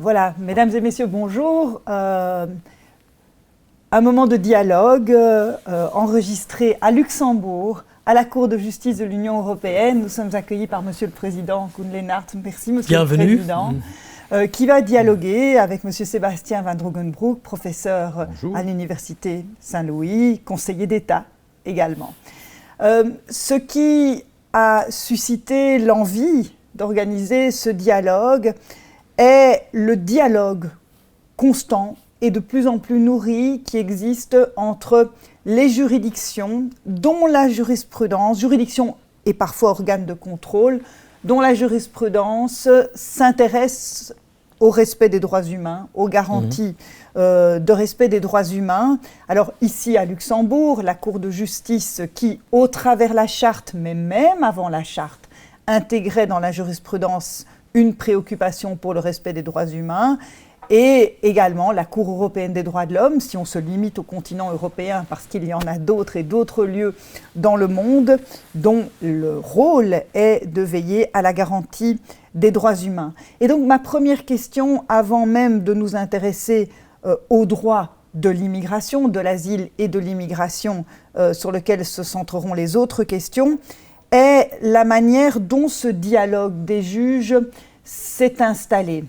Voilà, mesdames et messieurs, bonjour. Un moment de dialogue enregistré à Luxembourg, à la Cour de justice de l'Union européenne. Nous sommes accueillis par Monsieur le Président Koen Leenaert. Merci, Monsieur Bienvenue. le Président. Qui va dialoguer avec Monsieur Sébastien Van Drogenbroek, professeur à l'Université Saint-Louis, conseiller d'État également. Ce qui a suscité l'envie d'organiser ce dialogue est le dialogue constant et de plus en plus nourri qui existe entre les juridictions, dont la jurisprudence, juridiction et parfois organe de contrôle, dont la jurisprudence s'intéresse au respect des droits humains, aux garanties de respect des droits humains. Alors ici à Luxembourg, la Cour de justice qui, au travers la charte, mais même avant la charte, intégrait dans la jurisprudence une préoccupation pour le respect des droits humains, et également la Cour européenne des droits de l'homme, si on se limite au continent européen, parce qu'il y en a d'autres et d'autres lieux dans le monde, dont le rôle est de veiller à la garantie des droits humains. Et donc ma première question, avant même de nous intéresser aux droits de l'immigration, de l'asile et de l'immigration, sur lequel se centreront les autres questions, est la manière dont ce dialogue des juges s'est installé.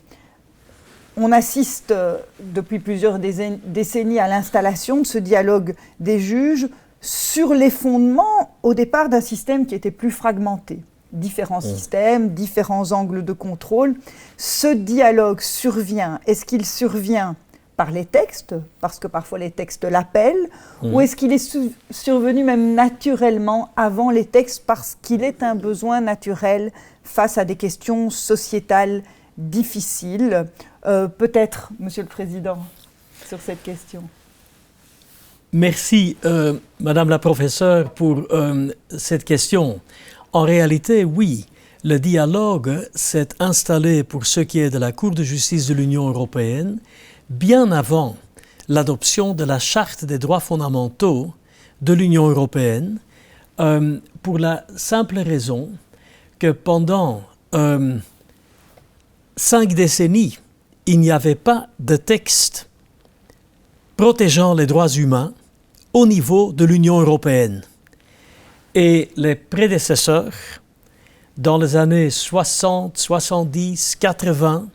On assiste depuis plusieurs décennies à l'installation de ce dialogue des juges sur les fondements, au départ, d'un système qui était plus fragmenté. Différents systèmes, différents angles de contrôle. Ce dialogue survient. Est-ce qu'il survient par les textes, parce que parfois les textes l'appellent, ou est-ce qu'il est survenu même naturellement avant les textes parce qu'il est un besoin naturel face à des questions sociétales difficiles? Peut-être, Monsieur le Président, sur cette question. Merci, Madame la professeure, pour cette question. En réalité, oui, le dialogue s'est installé pour ce qui est de la Cour de justice de l'Union européenne bien avant l'adoption de la Charte des droits fondamentaux de l'Union européenne, pour la simple raison que pendant 5 décennies, il n'y avait pas de texte protégeant les droits humains au niveau de l'Union européenne. Et les prédécesseurs, dans les années 60, 70, 80,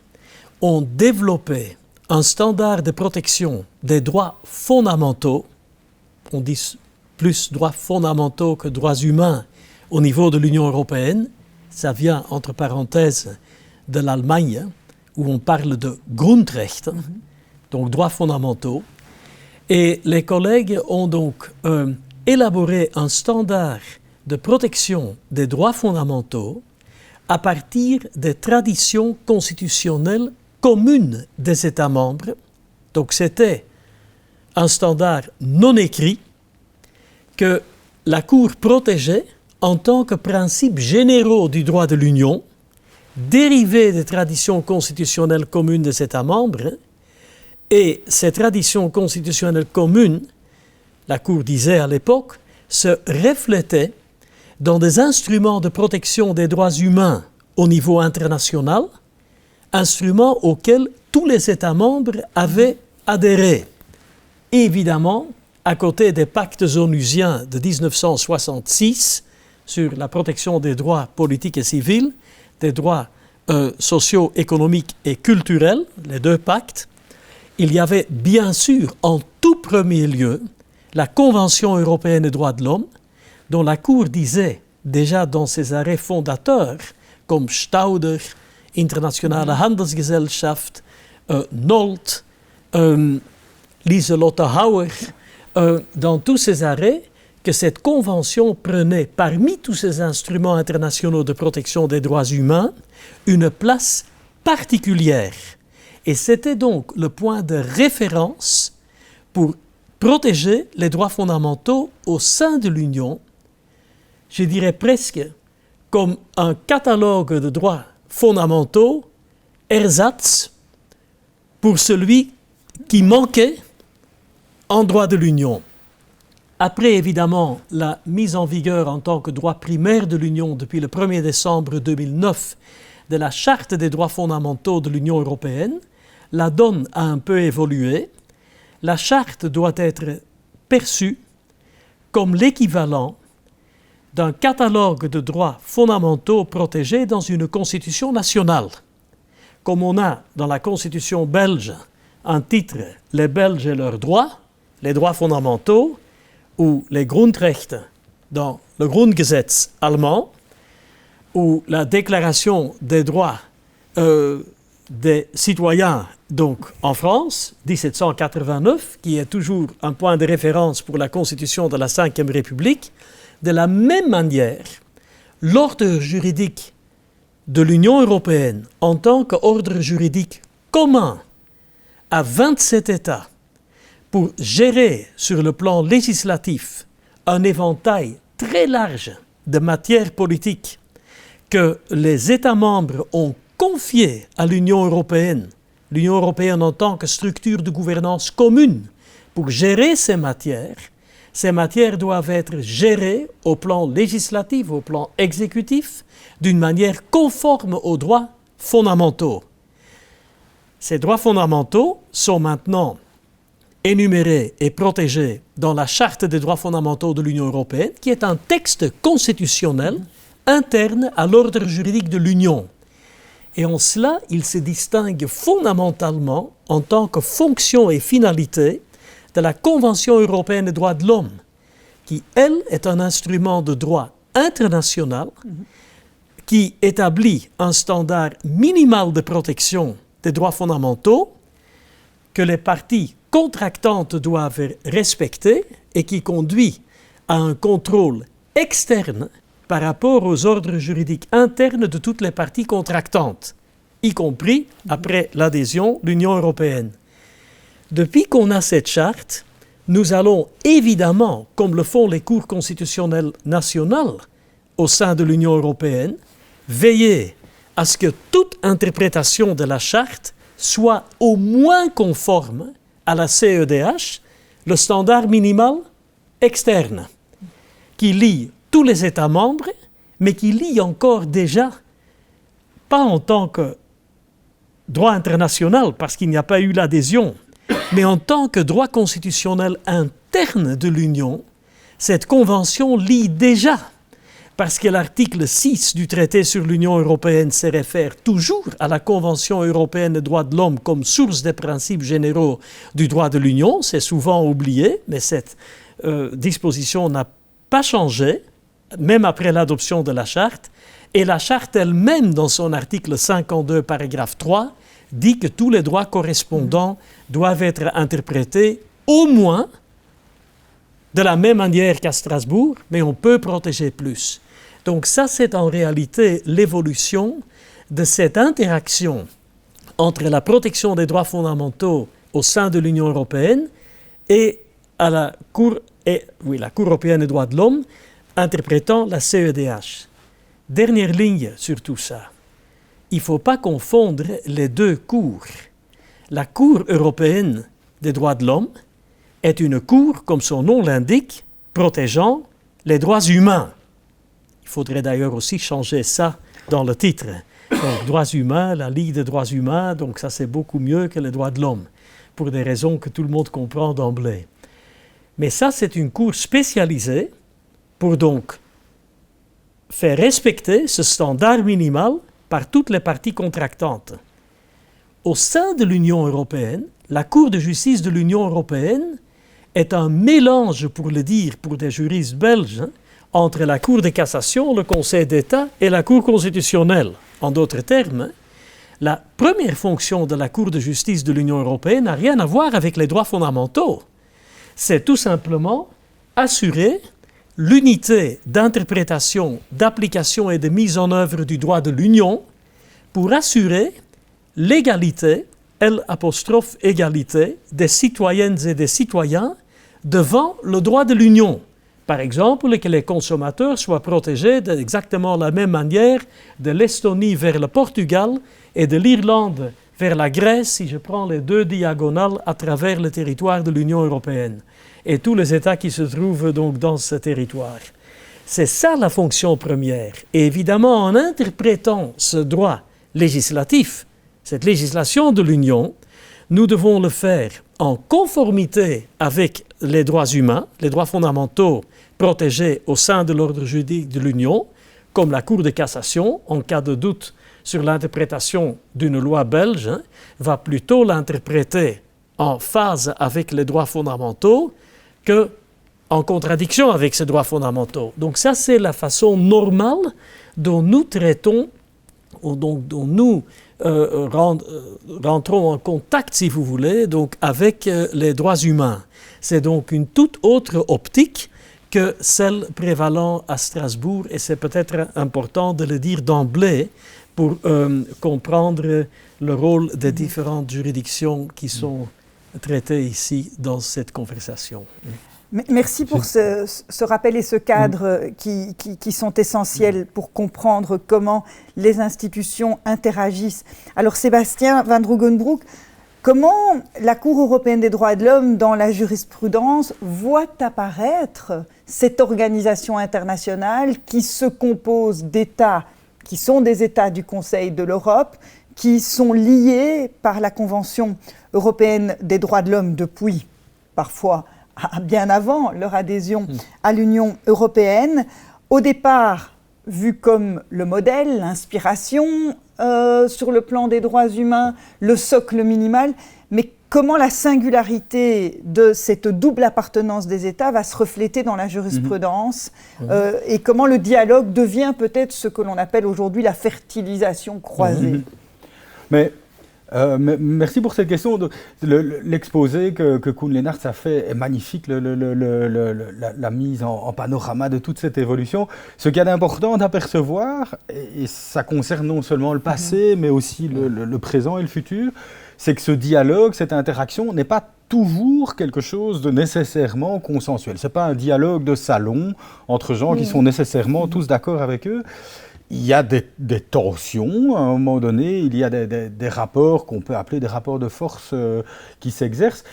ont développé un standard de protection des droits fondamentaux, on dit plus droits fondamentaux que droits humains au niveau de l'Union européenne, ça vient entre parenthèses de l'Allemagne, où on parle de Grundrechte, donc droits fondamentaux, et les collègues ont donc élaboré un standard de protection des droits fondamentaux à partir des traditions constitutionnelles communes des États membres. Donc c'était un standard non écrit que la Cour protégeait en tant que principes généraux du droit de l'Union, dérivés des traditions constitutionnelles communes des États membres. Et ces traditions constitutionnelles communes, la Cour disait à l'époque, se reflétaient dans des instruments de protection des droits humains au niveau international, instruments auxquels tous les États membres avaient adhéré. Évidemment, à côté des pactes onusiens de 1966 sur la protection des droits politiques et civils, des droits sociaux, économiques et culturels, les 2 pactes, il y avait bien sûr en tout premier lieu la Convention européenne des droits de l'homme, dont la Cour disait déjà dans ses arrêts fondateurs, comme Stauder, Internationale Handelsgesellschaft, Nolt, Lieselotte Hauer, dans tous ces arrêts, que cette convention prenait parmi tous ces instruments internationaux de protection des droits humains une place particulière. Et c'était donc le point de référence pour protéger les droits fondamentaux au sein de l'Union, je dirais presque comme un catalogue de droits fondamentaux, ersatz, pour celui qui manquait en droit de l'Union. Après, évidemment, la mise en vigueur en tant que droit primaire de l'Union depuis le 1er décembre 2009 de la Charte des droits fondamentaux de l'Union européenne, la donne a un peu évolué. La charte doit être perçue comme l'équivalent d'un catalogue de droits fondamentaux protégés dans une constitution nationale. Comme on a dans la constitution belge un titre « Les Belges et leurs droits », les droits fondamentaux, ou les Grundrechte dans le Grundgesetz allemand, ou la Déclaration des droits des citoyens, donc en France, 1789, qui est toujours un point de référence pour la constitution de la Ve République. De la même manière, l'ordre juridique de l'Union européenne en tant qu'ordre juridique commun à 27 États pour gérer sur le plan législatif un éventail très large de matières politiques que les États membres ont confié à l'Union européenne en tant que structure de gouvernance commune pour gérer ces matières doivent être gérées au plan législatif, au plan exécutif, d'une manière conforme aux droits fondamentaux. Ces droits fondamentaux sont maintenant énumérés et protégés dans la Charte des droits fondamentaux de l'Union européenne, qui est un texte constitutionnel interne à l'ordre juridique de l'Union. Et en cela, il se distingue fondamentalement en tant que fonction et finalité de la Convention européenne des droits de l'homme, qui, elle, est un instrument de droit international qui établit un standard minimal de protection des droits fondamentaux que les parties contractantes doivent respecter et qui conduit à un contrôle externe par rapport aux ordres juridiques internes de toutes les parties contractantes, y compris après l'adhésion de l'Union européenne. Depuis qu'on a cette charte, nous allons évidemment, comme le font les cours constitutionnelles nationales au sein de l'Union européenne, veiller à ce que toute interprétation de la charte soit au moins conforme à la CEDH, le standard minimal externe, qui lie tous les États membres, mais qui lie encore déjà, pas en tant que droit international, parce qu'il n'y a pas eu l'adhésion, mais en tant que droit constitutionnel interne de l'Union, cette convention lie déjà, parce que l'article 6 du traité sur l'Union européenne se réfère toujours à la Convention européenne des droits de l'homme comme source des principes généraux du droit de l'Union. C'est souvent oublié, mais cette disposition n'a pas changé, même après l'adoption de la Charte. Et la Charte elle-même, dans son article 52, paragraphe 3, dit que tous les droits correspondants doivent être interprétés au moins de la même manière qu'à Strasbourg, mais on peut protéger plus. Donc ça, c'est en réalité l'évolution de cette interaction entre la protection des droits fondamentaux au sein de l'Union européenne et à la Cour européenne des droits de l'homme, interprétant la CEDH. Dernière ligne sur tout ça. Il ne faut pas confondre les deux cours. La Cour européenne des droits de l'homme est une cour, comme son nom l'indique, protégeant les droits humains. Il faudrait d'ailleurs aussi changer ça dans le titre. Donc, droits humains, la Ligue des droits humains, donc ça c'est beaucoup mieux que les droits de l'homme, pour des raisons que tout le monde comprend d'emblée. Mais ça, c'est une cour spécialisée pour donc faire respecter ce standard minimal par toutes les parties contractantes. Au sein de l'Union européenne, la Cour de justice de l'Union européenne est un mélange, pour le dire pour des juristes belges, entre la Cour de cassation, le Conseil d'État et la Cour constitutionnelle. En d'autres termes, la première fonction de la Cour de justice de l'Union européenne n'a rien à voir avec les droits fondamentaux. C'est tout simplement assurer l'unité d'interprétation, d'application et de mise en œuvre du droit de l'Union pour assurer l'égalité, L'égalité, des citoyennes et des citoyens devant le droit de l'Union. Par exemple, que les consommateurs soient protégés d'exactement la même manière de l'Estonie vers le Portugal et de l'Irlande vers la Grèce, si je prends les deux diagonales à travers le territoire de l'Union européenne et tous les États qui se trouvent donc dans ce territoire. C'est ça la fonction première. Et évidemment, en interprétant ce droit législatif, cette législation de l'Union, nous devons le faire en conformité avec les droits humains, les droits fondamentaux protégés au sein de l'ordre juridique de l'Union, comme la Cour de cassation, en cas de doute sur l'interprétation d'une loi belge, va plutôt l'interpréter en phase avec les droits fondamentaux qu'en contradiction avec ces droits fondamentaux. Donc ça, c'est la façon normale dont nous traitons, dont nous rentrons en contact, si vous voulez, donc avec les droits humains. C'est donc une toute autre optique que celle prévalant à Strasbourg, et c'est peut-être important de le dire d'emblée pour comprendre le rôle des différentes juridictions qui sont traitées ici dans cette conversation. Merci pour ce rappel et ce cadre qui sont essentiels pour comprendre comment les institutions interagissent. Alors Sébastien Van Droogenbroek, comment la Cour européenne des droits de l'homme dans la jurisprudence voit apparaître cette organisation internationale qui se compose d'États qui sont des États du Conseil de l'Europe, qui sont liés par la Convention européenne des droits de l'homme depuis, parfois bien avant leur adhésion à l'Union européenne, au départ vu comme le modèle, l'inspiration sur le plan des droits humains, le socle minimal, mais comment la singularité de cette double appartenance des États va se refléter dans la jurisprudence et comment le dialogue devient peut-être ce que l'on appelle aujourd'hui la fertilisation croisée. Merci pour cette question. L'exposé que Koen Leenaerts a fait est magnifique, la mise en panorama de toute cette évolution. Ce qu'il y a d'important d'apercevoir, et ça concerne non seulement le passé, mais aussi le présent et le futur, c'est que ce dialogue, cette interaction n'est pas toujours quelque chose de nécessairement consensuel. Ce n'est pas un dialogue de salon entre gens qui sont nécessairement tous d'accord avec eux. Il y a des tensions, à un moment donné, il y a des rapports qu'on peut appeler des rapports de force qui s'exercent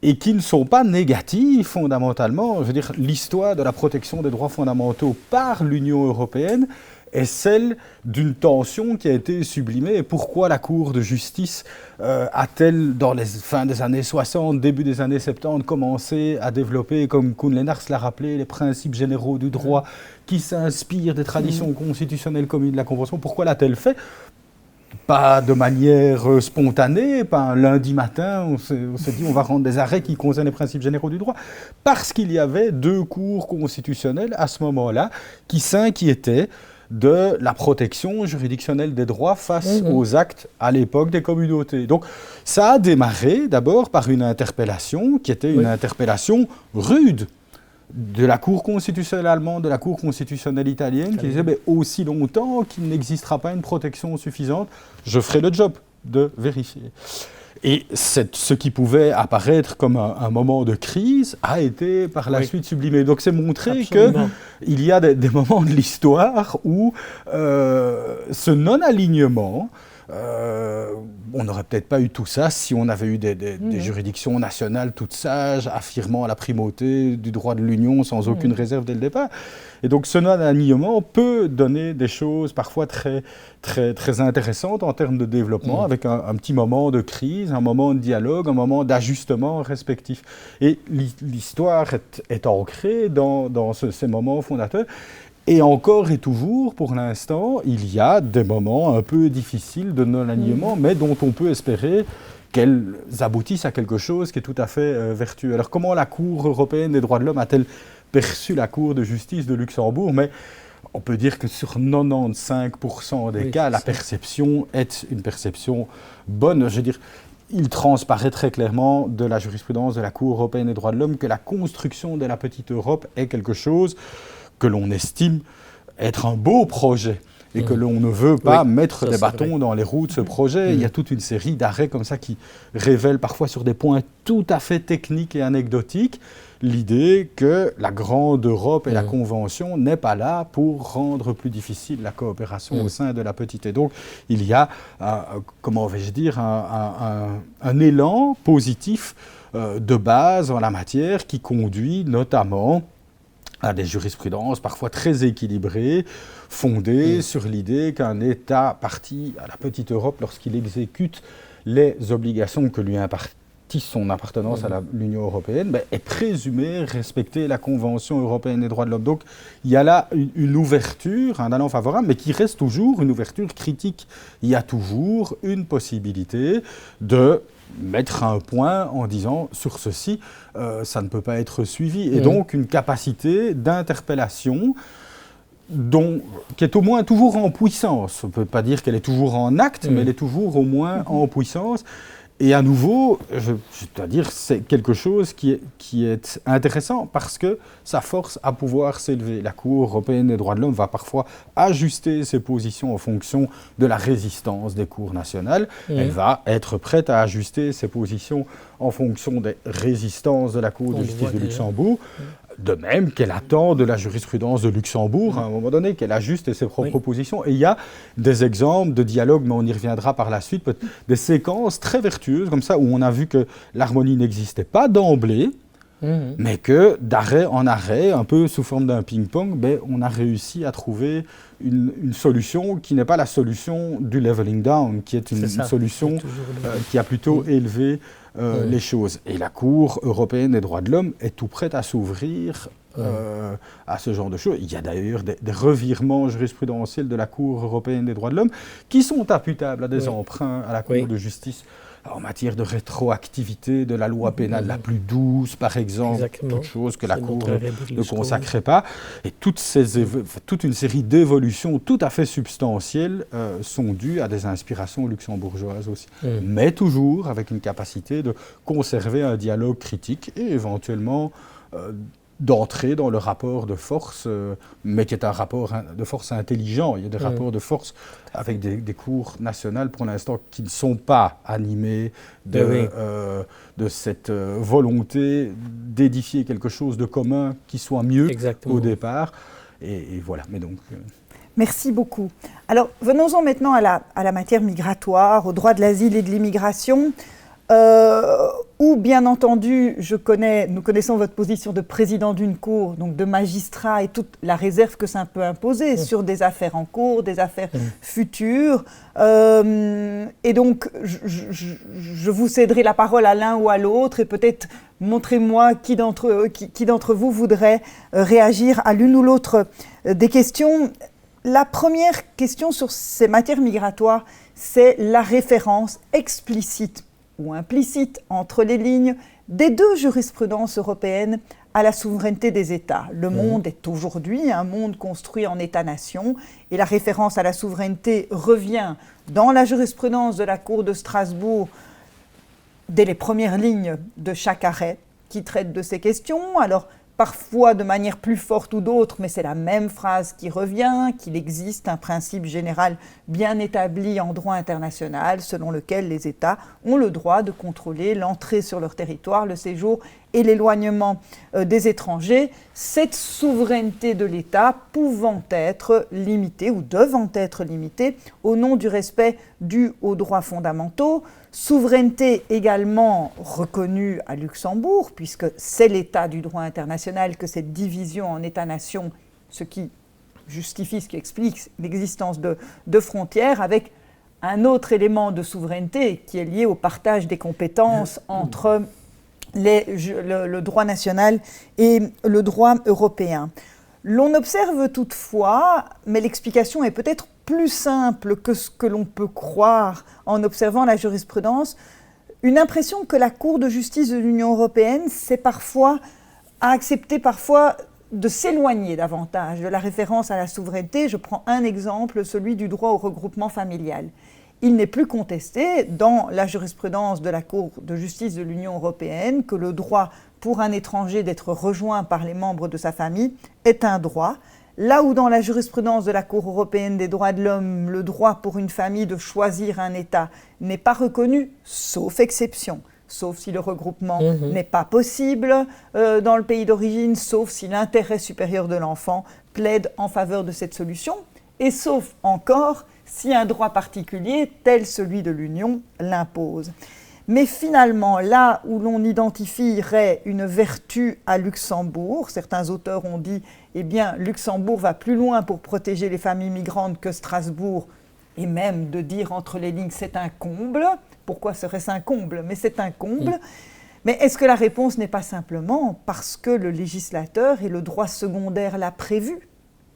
et qui ne sont pas négatifs fondamentalement. Je veux dire, l'histoire de la protection des droits fondamentaux par l'Union européenne est celle d'une tension qui a été sublimée. Et pourquoi la Cour de justice a-t-elle, dans les fins des années 60, début des années 70, commencé à développer, comme Koen Leenaerts l'a rappelé, les principes généraux du droit qui s'inspirent des traditions constitutionnelles communes de la Convention? Pourquoi l'a-t-elle fait? Pas de manière spontanée, pas un lundi matin, on s'est dit on va rendre des arrêts qui concernent les principes généraux du droit, parce qu'il y avait deux cours constitutionnelles à ce moment-là qui s'inquiétaient de la protection juridictionnelle des droits face aux actes à l'époque des communautés. Donc ça a démarré d'abord par une interpellation qui était une interpellation rude de la Cour constitutionnelle allemande, de la Cour constitutionnelle italienne, qui disait aussi longtemps qu'il n'existera pas une protection suffisante, je ferai le job de vérifier. Et ce qui pouvait apparaître comme un moment de crise a été par la suite sublimé. Donc c'est montrer qu'il y a des moments de l'histoire où ce non-alignement, on n'aurait peut-être pas eu tout ça si on avait eu des juridictions nationales toutes sages, affirmant la primauté du droit de l'Union sans aucune réserve dès le départ. Et donc ce non-alignement peut donner des choses parfois très, très, très intéressantes en termes de développement, avec un petit moment de crise, un moment de dialogue, un moment d'ajustement respectif. Et l'histoire est ancrée dans ces moments fondateurs. Et encore et toujours, pour l'instant, il y a des moments un peu difficiles de non-alignement, mais dont on peut espérer qu'elles aboutissent à quelque chose qui est tout à fait vertueux. Alors comment la Cour européenne des droits de l'homme a-t-elle perçu la Cour de justice de Luxembourg? Mais on peut dire que sur 95% des cas, la perception est une perception bonne. Je veux dire, il transparaît très clairement de la jurisprudence de la Cour européenne des droits de l'homme que la construction de la petite Europe est quelque chose que l'on estime être un beau projet et que l'on ne veut pas mettre des bâtons dans les roues de ce projet. Il y a toute une série d'arrêts comme ça qui révèlent parfois sur des points tout à fait techniques et anecdotiques l'idée que la grande Europe et la Convention n'est pas là pour rendre plus difficile la coopération au sein de la petite. Et donc, il y a, comment vais-je dire, un élan positif de base en la matière qui conduit notamment à des jurisprudences parfois très équilibrées, fondées sur l'idée qu'un État parti à la petite Europe, lorsqu'il exécute les obligations que lui impartit son appartenance à l'Union européenne, est présumé respecter la Convention européenne des droits de l'homme. Donc il y a là une ouverture, un allant favorable, mais qui reste toujours une ouverture critique. Il y a toujours une possibilité de mettre un point en disant sur ceci, ça ne peut pas être suivi. Et donc une capacité d'interpellation qui est au moins toujours en puissance. On ne peut pas dire qu'elle est toujours en acte, mais elle est toujours au moins en puissance. Et à nouveau, je dois dire, c'est quelque chose qui est intéressant parce que ça force à pouvoir s'élever. La Cour européenne des droits de l'homme va parfois ajuster ses positions en fonction de la résistance des cours nationales. Elle va être prête à ajuster ses positions en fonction des résistances de la Cour de justice de Luxembourg. De même qu'elle attend de la jurisprudence de Luxembourg, à un moment donné, qu'elle ajuste ses propres positions. Et il y a des exemples de dialogue, mais on y reviendra par la suite, des séquences très vertueuses, comme ça, où on a vu que l'harmonie n'existait pas d'emblée, mais que d'arrêt en arrêt, un peu sous forme d'un ping-pong, on a réussi à trouver une solution qui n'est pas la solution du leveling down, qui est une solution qui a plutôt élevé les choses. Et la Cour européenne des droits de l'homme est tout prête à s'ouvrir à ce genre de choses. Il y a d'ailleurs des revirements jurisprudentiels de la Cour européenne des droits de l'homme qui sont imputables à des emprunts à la Cour de justice en matière de rétroactivité de la loi pénale la plus douce, par exemple, toute chose que la Cour ne consacrait pas. Et toute une série d'évolutions tout à fait substantielles sont dues à des inspirations luxembourgeoises aussi. Mais toujours avec une capacité de conserver un dialogue critique et éventuellement d'entrer dans le rapport de force, mais qui est un rapport de force intelligent. Il y a des rapports de force avec des cours nationales, pour l'instant, qui ne sont pas animés de cette volonté d'édifier quelque chose de commun qui soit mieux au départ. Et voilà, mais donc... Merci beaucoup. Alors, venons-en maintenant à la matière migratoire, au droit de l'asile et de l'immigration. Où, bien entendu, nous connaissons votre position de président d'une cour, donc de magistrat et toute la réserve que ça peut imposer sur des affaires en cours, des affaires futures. Et donc, je vous céderai la parole à l'un ou à l'autre et peut-être montrez-moi qui d'entre vous voudrait réagir à l'une ou l'autre des questions. La première question sur ces matières migratoires, c'est la référence explicite ou implicite entre les lignes des deux jurisprudences européennes à la souveraineté des États. Le monde est aujourd'hui un monde construit en États-nations et la référence à la souveraineté revient dans la jurisprudence de la Cour de Strasbourg dès les premières lignes de chaque arrêt qui traite de ces questions. Alors, parfois de manière plus forte ou d'autre, mais c'est la même phrase qui revient, qu'il existe un principe général bien établi en droit international selon lequel les États ont le droit de contrôler l'entrée sur leur territoire, le séjour et l'éloignement des étrangers, cette souveraineté de l'État pouvant être limitée ou devant être limitée au nom du respect dû aux droits fondamentaux. Souveraineté également reconnue à Luxembourg, puisque c'est l'État du droit international que cette division en États-nations, ce qui justifie, ce qui explique l'existence de frontières, avec un autre élément de souveraineté qui est lié au partage des compétences entre le droit national et le droit européen. L'on observe toutefois, mais l'explication est peut-être plus simple que ce que l'on peut croire en observant la jurisprudence, une impression que la Cour de justice de l'Union européenne a accepté parfois de s'éloigner davantage de la référence à la souveraineté. Je prends un exemple, celui du droit au regroupement familial. Il n'est plus contesté dans la jurisprudence de la Cour de justice de l'Union européenne que le droit pour un étranger d'être rejoint par les membres de sa famille est un droit, là où dans la jurisprudence de la Cour européenne des droits de l'homme, le droit pour une famille de choisir un État n'est pas reconnu, sauf exception, sauf si le regroupement n'est pas possible dans le pays d'origine, sauf si l'intérêt supérieur de l'enfant plaide en faveur de cette solution, et sauf encore si un droit particulier, tel celui de l'Union, l'impose. Mais finalement, là où l'on identifierait une vertu à Luxembourg, certains auteurs ont dit, eh bien, Luxembourg va plus loin pour protéger les familles migrantes que Strasbourg, et même de dire entre les lignes c'est un comble. Pourquoi serait-ce un comble? Mais c'est un comble. Mais est-ce que la réponse n'est pas simplement parce que le législateur et le droit secondaire l'a prévu?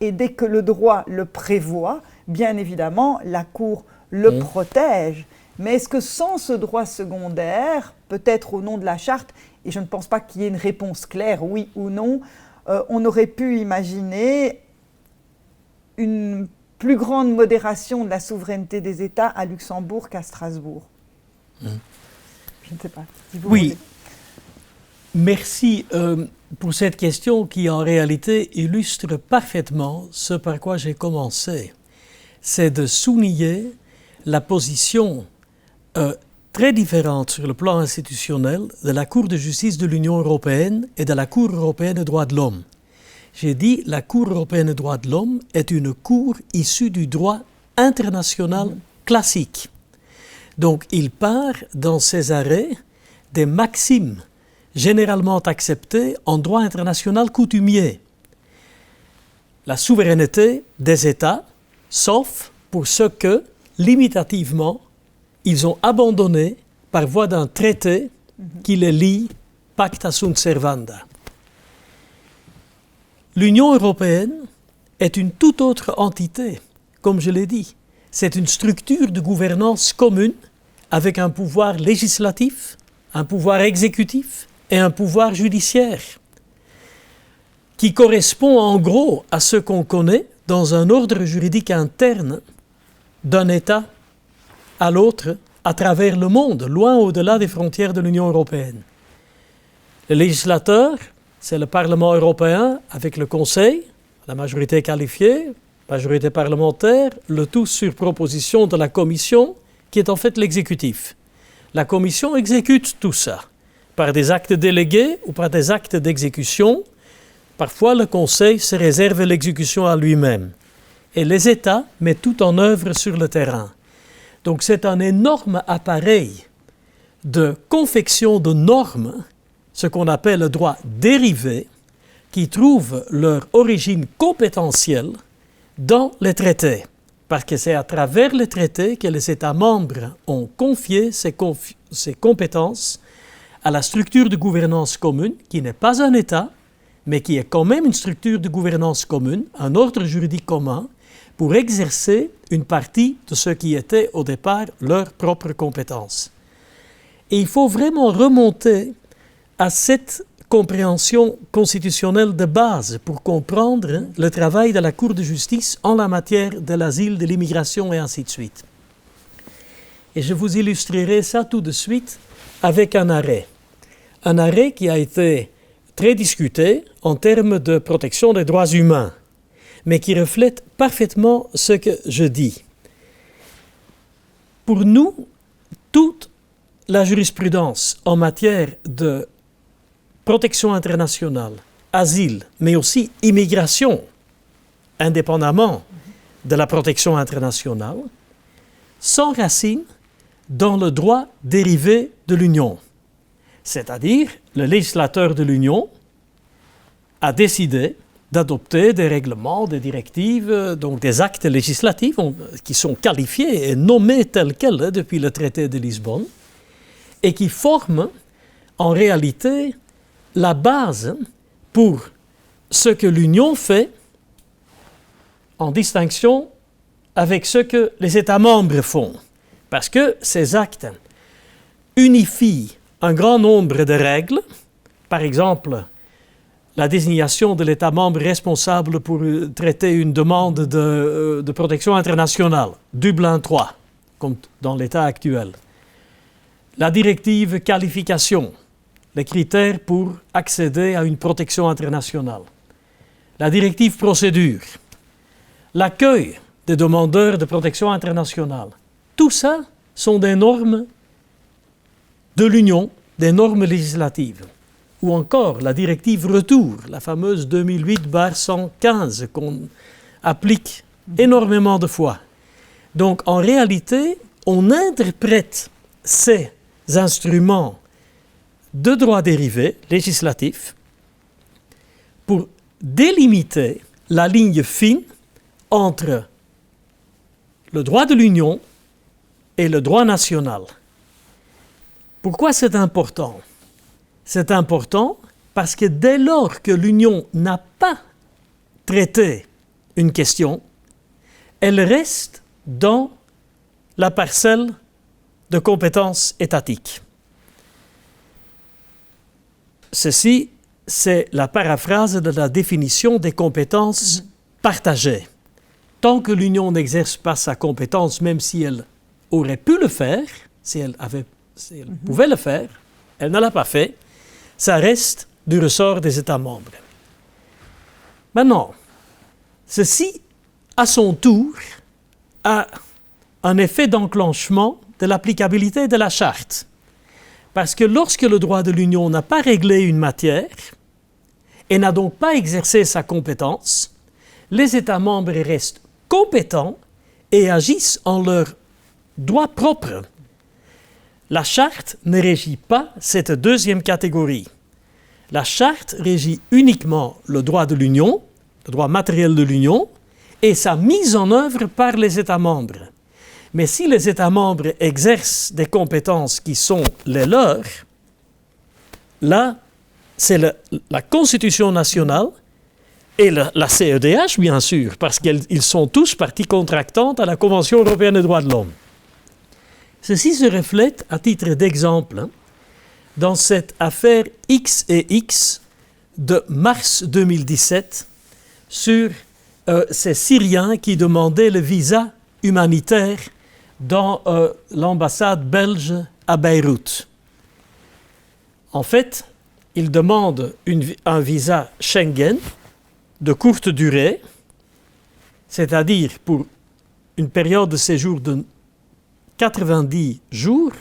Et dès que le droit le prévoit, bien évidemment, la Cour le protège. Mais est-ce que sans ce droit secondaire, peut-être au nom de la charte, et je ne pense pas qu'il y ait une réponse claire, oui ou non, on aurait pu imaginer une plus grande modération de la souveraineté des États à Luxembourg qu'à Strasbourg? Je ne sais pas. Si vous voulez. Merci pour cette question qui en réalité illustre parfaitement ce par quoi j'ai commencé. C'est de souligner la position très différente sur le plan institutionnel de la Cour de justice de l'Union européenne et de la Cour européenne des droits de l'homme. J'ai dit la Cour européenne des droits de l'homme est une cour issue du droit international classique. Donc il part dans ses arrêts des maximes généralement acceptées en droit international coutumier. La souveraineté des États, sauf pour ce que, limitativement, ils ont abandonné par voie d'un traité qui les lie, pacta sunt servanda. L'Union européenne est une toute autre entité, comme je l'ai dit. C'est une structure de gouvernance commune avec un pouvoir législatif, un pouvoir exécutif et un pouvoir judiciaire qui correspond en gros à ce qu'on connaît dans un ordre juridique interne d'un État à l'autre à travers le monde, loin au-delà des frontières de l'Union européenne. Le législateur, c'est le Parlement européen avec le Conseil, la majorité qualifiée, majorité parlementaire, le tout sur proposition de la Commission, qui est en fait l'exécutif. La Commission exécute tout ça, par des actes délégués ou par des actes d'exécution. Parfois, le Conseil se réserve l'exécution à lui-même. Et les États mettent tout en œuvre sur le terrain. Donc c'est un énorme appareil de confection de normes, ce qu'on appelle le droit dérivé, qui trouve leur origine compétentielle dans les traités. Parce que c'est à travers les traités que les États membres ont confié ces compétences à la structure de gouvernance commune, qui n'est pas un État, mais qui est quand même une structure de gouvernance commune, un ordre juridique commun, pour exercer une partie de ce qui était au départ leurs propres compétences. Et il faut vraiment remonter à cette compréhension constitutionnelle de base pour comprendre le travail de la Cour de justice en la matière de l'asile, de l'immigration et ainsi de suite. Et je vous illustrerai ça tout de suite avec un arrêt. Un arrêt qui a été très discuté en termes de protection des droits humains, mais qui reflète parfaitement ce que je dis. Pour nous, toute la jurisprudence en matière de protection internationale, asile, mais aussi immigration, indépendamment de la protection internationale, s'enracine dans le droit dérivé de l'Union. C'est-à-dire, le législateur de l'Union a décidé d'adopter des règlements, des directives, donc des actes législatifs qui sont qualifiés et nommés tels quels depuis le traité de Lisbonne et qui forment en réalité la base pour ce que l'Union fait en distinction avec ce que les États membres font. Parce que ces actes unifient un grand nombre de règles, par exemple la désignation de l'État membre responsable pour traiter une demande de protection internationale, Dublin III, comme dans l'État actuel. La directive qualification, les critères pour accéder à une protection internationale. La directive procédure, l'accueil des demandeurs de protection internationale. Tout ça sont des normes de l'Union, des normes législatives. Ou encore la directive retour, la fameuse 2008/115 qu'on applique énormément de fois. Donc en réalité, on interprète ces instruments de droit dérivé législatif pour délimiter la ligne fine entre le droit de l'Union et le droit national. Pourquoi c'est important? C'est important parce que dès lors que l'Union n'a pas traité une question, elle reste dans la parcelle de compétences étatiques. Ceci, c'est la paraphrase de la définition des compétences partagées. Tant que l'Union n'exerce pas sa compétence, même si elle aurait pu le faire, si elle pouvait le faire, elle ne l'a pas fait, ça reste du ressort des États membres. Maintenant, ceci, à son tour, a un effet d'enclenchement de l'applicabilité de la Charte. Parce que lorsque le droit de l'Union n'a pas réglé une matière et n'a donc pas exercé sa compétence, les États membres restent compétents et agissent en leur droit propre. La Charte ne régit pas cette deuxième catégorie. La Charte régit uniquement le droit de l'Union, le droit matériel de l'Union, et sa mise en œuvre par les États membres. Mais si les États membres exercent des compétences qui sont les leurs, là, c'est la Constitution nationale et la CEDH, bien sûr, parce qu'ils sont tous parties contractantes à la Convention européenne des droits de l'homme. Ceci se reflète, à titre d'exemple, dans cette affaire X et X de mars 2017 sur ces Syriens qui demandaient le visa humanitaire dans l'ambassade belge à Beyrouth. En fait, ils demandent un visa Schengen de courte durée, c'est-à-dire pour une période de séjour de 90 jours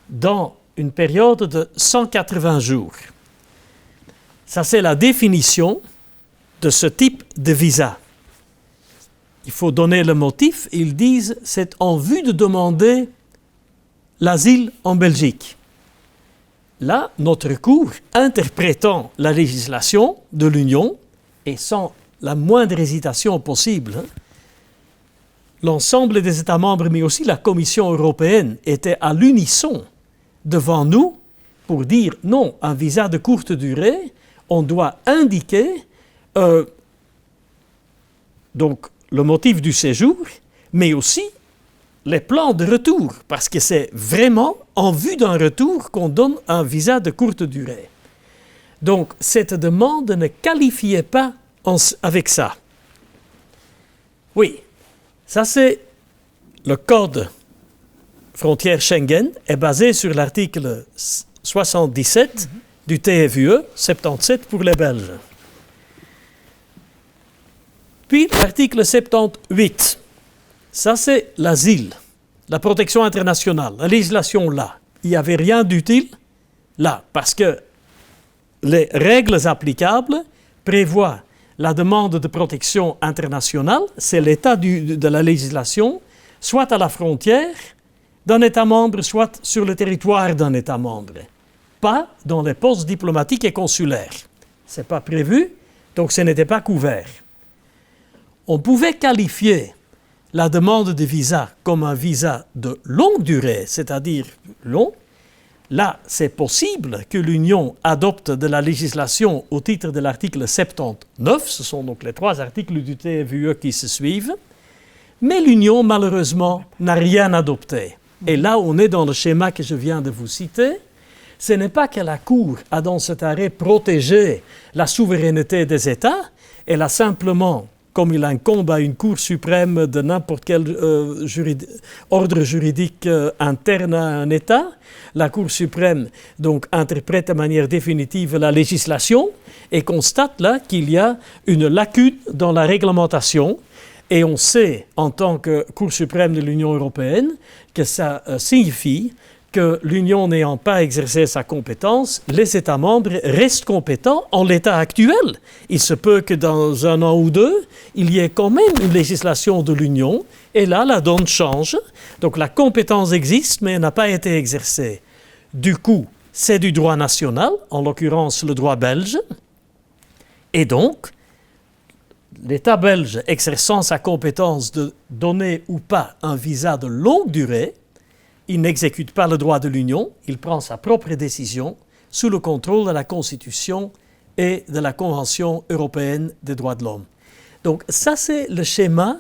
dans une période de 180 jours. Ça, c'est la définition de ce type de visa. Il faut donner le motif. Ils disent c'est en vue de demander l'asile en Belgique. Là, notre Cour, interprétant la législation de l'Union, et sans la moindre hésitation possible, l'ensemble des États membres, mais aussi la Commission européenne, étaient à l'unisson devant nous pour dire non, un visa de courte durée, on doit indiquer donc le motif du séjour, mais aussi les plans de retour, parce que c'est vraiment en vue d'un retour qu'on donne un visa de courte durée. Donc, cette demande ne qualifiait pas avec ça. Oui, ça c'est le code frontière Schengen, est basé sur l'article 77 du TFUE, 77 pour les Belges. Puis l'article 78, ça c'est l'asile, la protection internationale, la législation là. Il n'y avait rien d'utile là, parce que les règles applicables prévoient la demande de protection internationale, c'est l'état de la législation, soit à la frontière d'un État membre, soit sur le territoire d'un État membre, pas dans les postes diplomatiques et consulaires. Ce n'est pas prévu, donc ce n'était pas couvert. On pouvait qualifier la demande de visa comme un visa de longue durée, c'est-à-dire long. Là, c'est possible que l'Union adopte de la législation au titre de l'article 79, ce sont donc les 3 articles du TFUE qui se suivent, mais l'Union, malheureusement, n'a rien adopté. Et là, on est dans le schéma que je viens de vous citer. Ce n'est pas que la Cour a dans cet arrêt protégé la souveraineté des États, elle a simplement, comme il incombe à une Cour suprême de n'importe quel ordre juridique interne à un État, la Cour suprême donc interprète de manière définitive la législation et constate là qu'il y a une lacune dans la réglementation. Et on sait, en tant que Cour suprême de l'Union européenne, que ça signifie que l'Union n'ayant pas exercé sa compétence, les États membres restent compétents en l'état actuel. Il se peut que dans 1 an ou 2, il y ait quand même une législation de l'Union, et là, la donne change. Donc la compétence existe, mais elle n'a pas été exercée. Du coup, c'est du droit national, en l'occurrence le droit belge, et donc, l'État belge exerçant sa compétence de donner ou pas un visa de longue durée, il n'exécute pas le droit de l'Union, il prend sa propre décision sous le contrôle de la Constitution et de la Convention européenne des droits de l'homme. Donc ça, c'est le schéma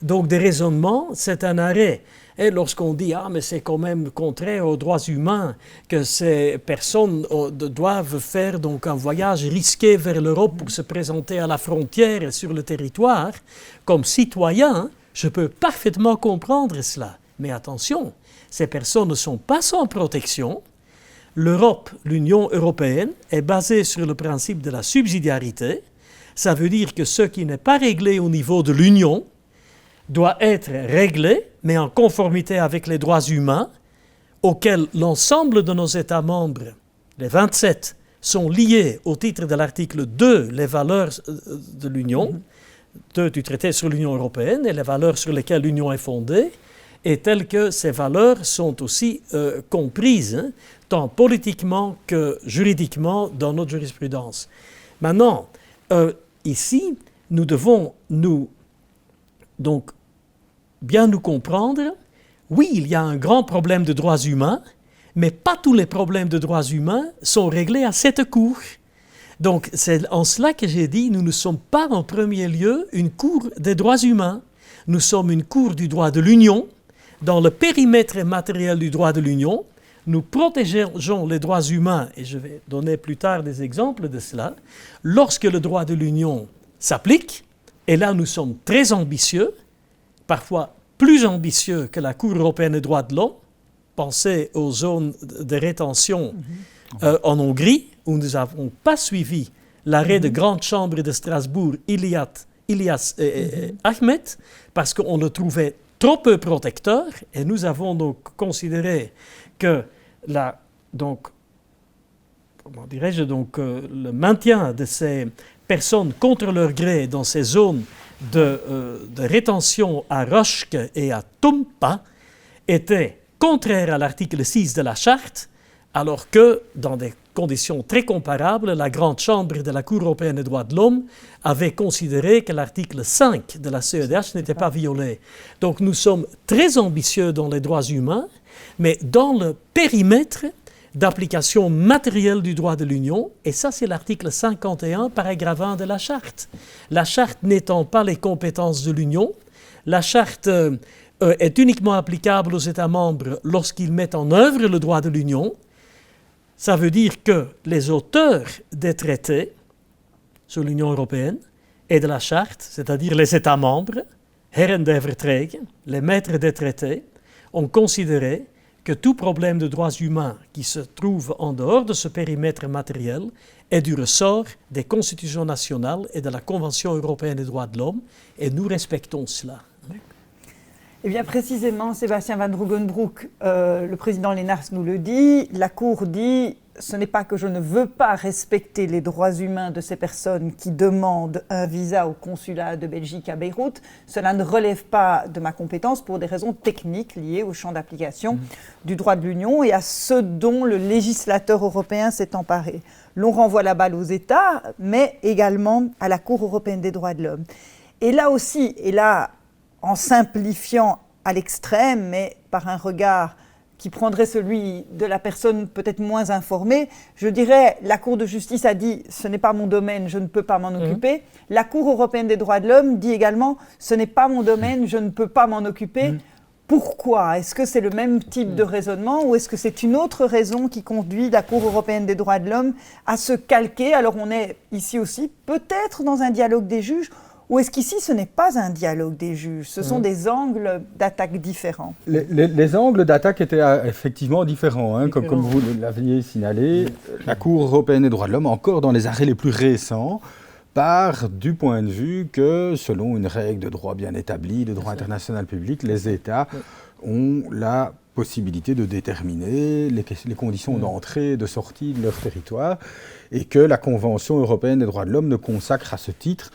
des raisonnements, c'est un arrêt. Et lorsqu'on dit « Ah, mais c'est quand même contraire aux droits humains que ces personnes doivent faire donc un voyage risqué vers l'Europe pour se présenter à la frontière et sur le territoire, comme citoyen, je peux parfaitement comprendre cela. Mais attention, ces personnes ne sont pas sans protection. L'Europe, l'Union européenne, est basée sur le principe de la subsidiarité. Ça veut dire que ce qui n'est pas réglé au niveau de l'Union doit être réglé, mais en conformité avec les droits humains, auxquels l'ensemble de nos États membres, les 27, sont liés au titre de l'article 2, les valeurs de l'Union, 2 du traité sur l'Union européenne, et les valeurs sur lesquelles l'Union est fondée, et telles que ces valeurs sont aussi comprises, tant politiquement que juridiquement, dans notre jurisprudence. Maintenant, ici, nous devons donc bien nous comprendre. Oui, il y a un grand problème de droits humains, mais pas tous les problèmes de droits humains sont réglés à cette cour. Donc, c'est en cela que j'ai dit, nous ne sommes pas en premier lieu une cour des droits humains. Nous sommes une cour du droit de l'Union. Dans le périmètre matériel du droit de l'Union, nous protégeons les droits humains, et je vais donner plus tard des exemples de cela, lorsque le droit de l'Union s'applique, et là nous sommes très ambitieux, parfois plus ambitieux que la Cour européenne des droits de l'homme. Pensez aux zones de rétention en Hongrie, où nous n'avons pas suivi l'arrêt de Grande Chambre de Strasbourg, Ilias et Ahmed, parce qu'on le trouvait trop peu protecteur, et nous avons donc considéré que le maintien de ces personnes contre leur gré dans ces zones de rétention à Roške et à Tumpa était contraire à l'article 6 de la Charte, alors que, dans des conditions très comparables, la Grande Chambre de la Cour européenne des droits de l'homme avait considéré que l'article 5 de la CEDH n'était pas violé. Donc nous sommes très ambitieux dans les droits humains, mais dans le périmètre d'application matérielle du droit de l'Union, et ça c'est l'article 51, paragraphe 1 de la Charte. La Charte n'étant pas les compétences de l'Union, la Charte est uniquement applicable aux États membres lorsqu'ils mettent en œuvre le droit de l'Union. Ça veut dire que les auteurs des traités sur l'Union européenne et de la Charte, c'est-à-dire les États membres, Herren der Verträge, les maîtres des traités, ont considéré que tout problème de droits humains qui se trouve en dehors de ce périmètre matériel est du ressort des constitutions nationales et de la Convention européenne des droits de l'homme, et nous respectons cela. Eh bien, précisément, Sébastien Van Roogenbroek, le président Leenaerts nous le dit, la Cour dit « ce n'est pas que je ne veux pas respecter les droits humains de ces personnes qui demandent un visa au consulat de Belgique à Beyrouth, cela ne relève pas de ma compétence pour des raisons techniques liées au champ d'application du droit de l'Union et à ce dont le législateur européen s'est emparé. L'on renvoie la balle aux États, mais également à la Cour européenne des droits de l'homme. » Et là aussi, en simplifiant à l'extrême, mais par un regard qui prendrait celui de la personne peut-être moins informée, je dirais, la Cour de justice a dit « ce n'est pas mon domaine, je ne peux pas m'en occuper ». La Cour européenne des droits de l'homme dit également « ce n'est pas mon domaine, je ne peux pas m'en occuper ». Pourquoi? Est-ce que c'est le même type de raisonnement ou est-ce que c'est une autre raison qui conduit la Cour européenne des droits de l'homme à se calquer? Alors on est ici aussi peut-être dans un dialogue des juges, ou est-ce qu'ici, ce n'est pas un dialogue des juges? Ce sont des angles d'attaque différents. Les angles d'attaque étaient effectivement différents. Comme vous l'aviez signalé. La Cour européenne des droits de l'homme, encore dans les arrêts les plus récents, part du point de vue que, selon une règle de droit bien établie, de droit international public, les États ont la possibilité de déterminer les conditions d'entrée et de sortie de leur territoire, et que la Convention européenne des droits de l'homme ne consacre à ce titre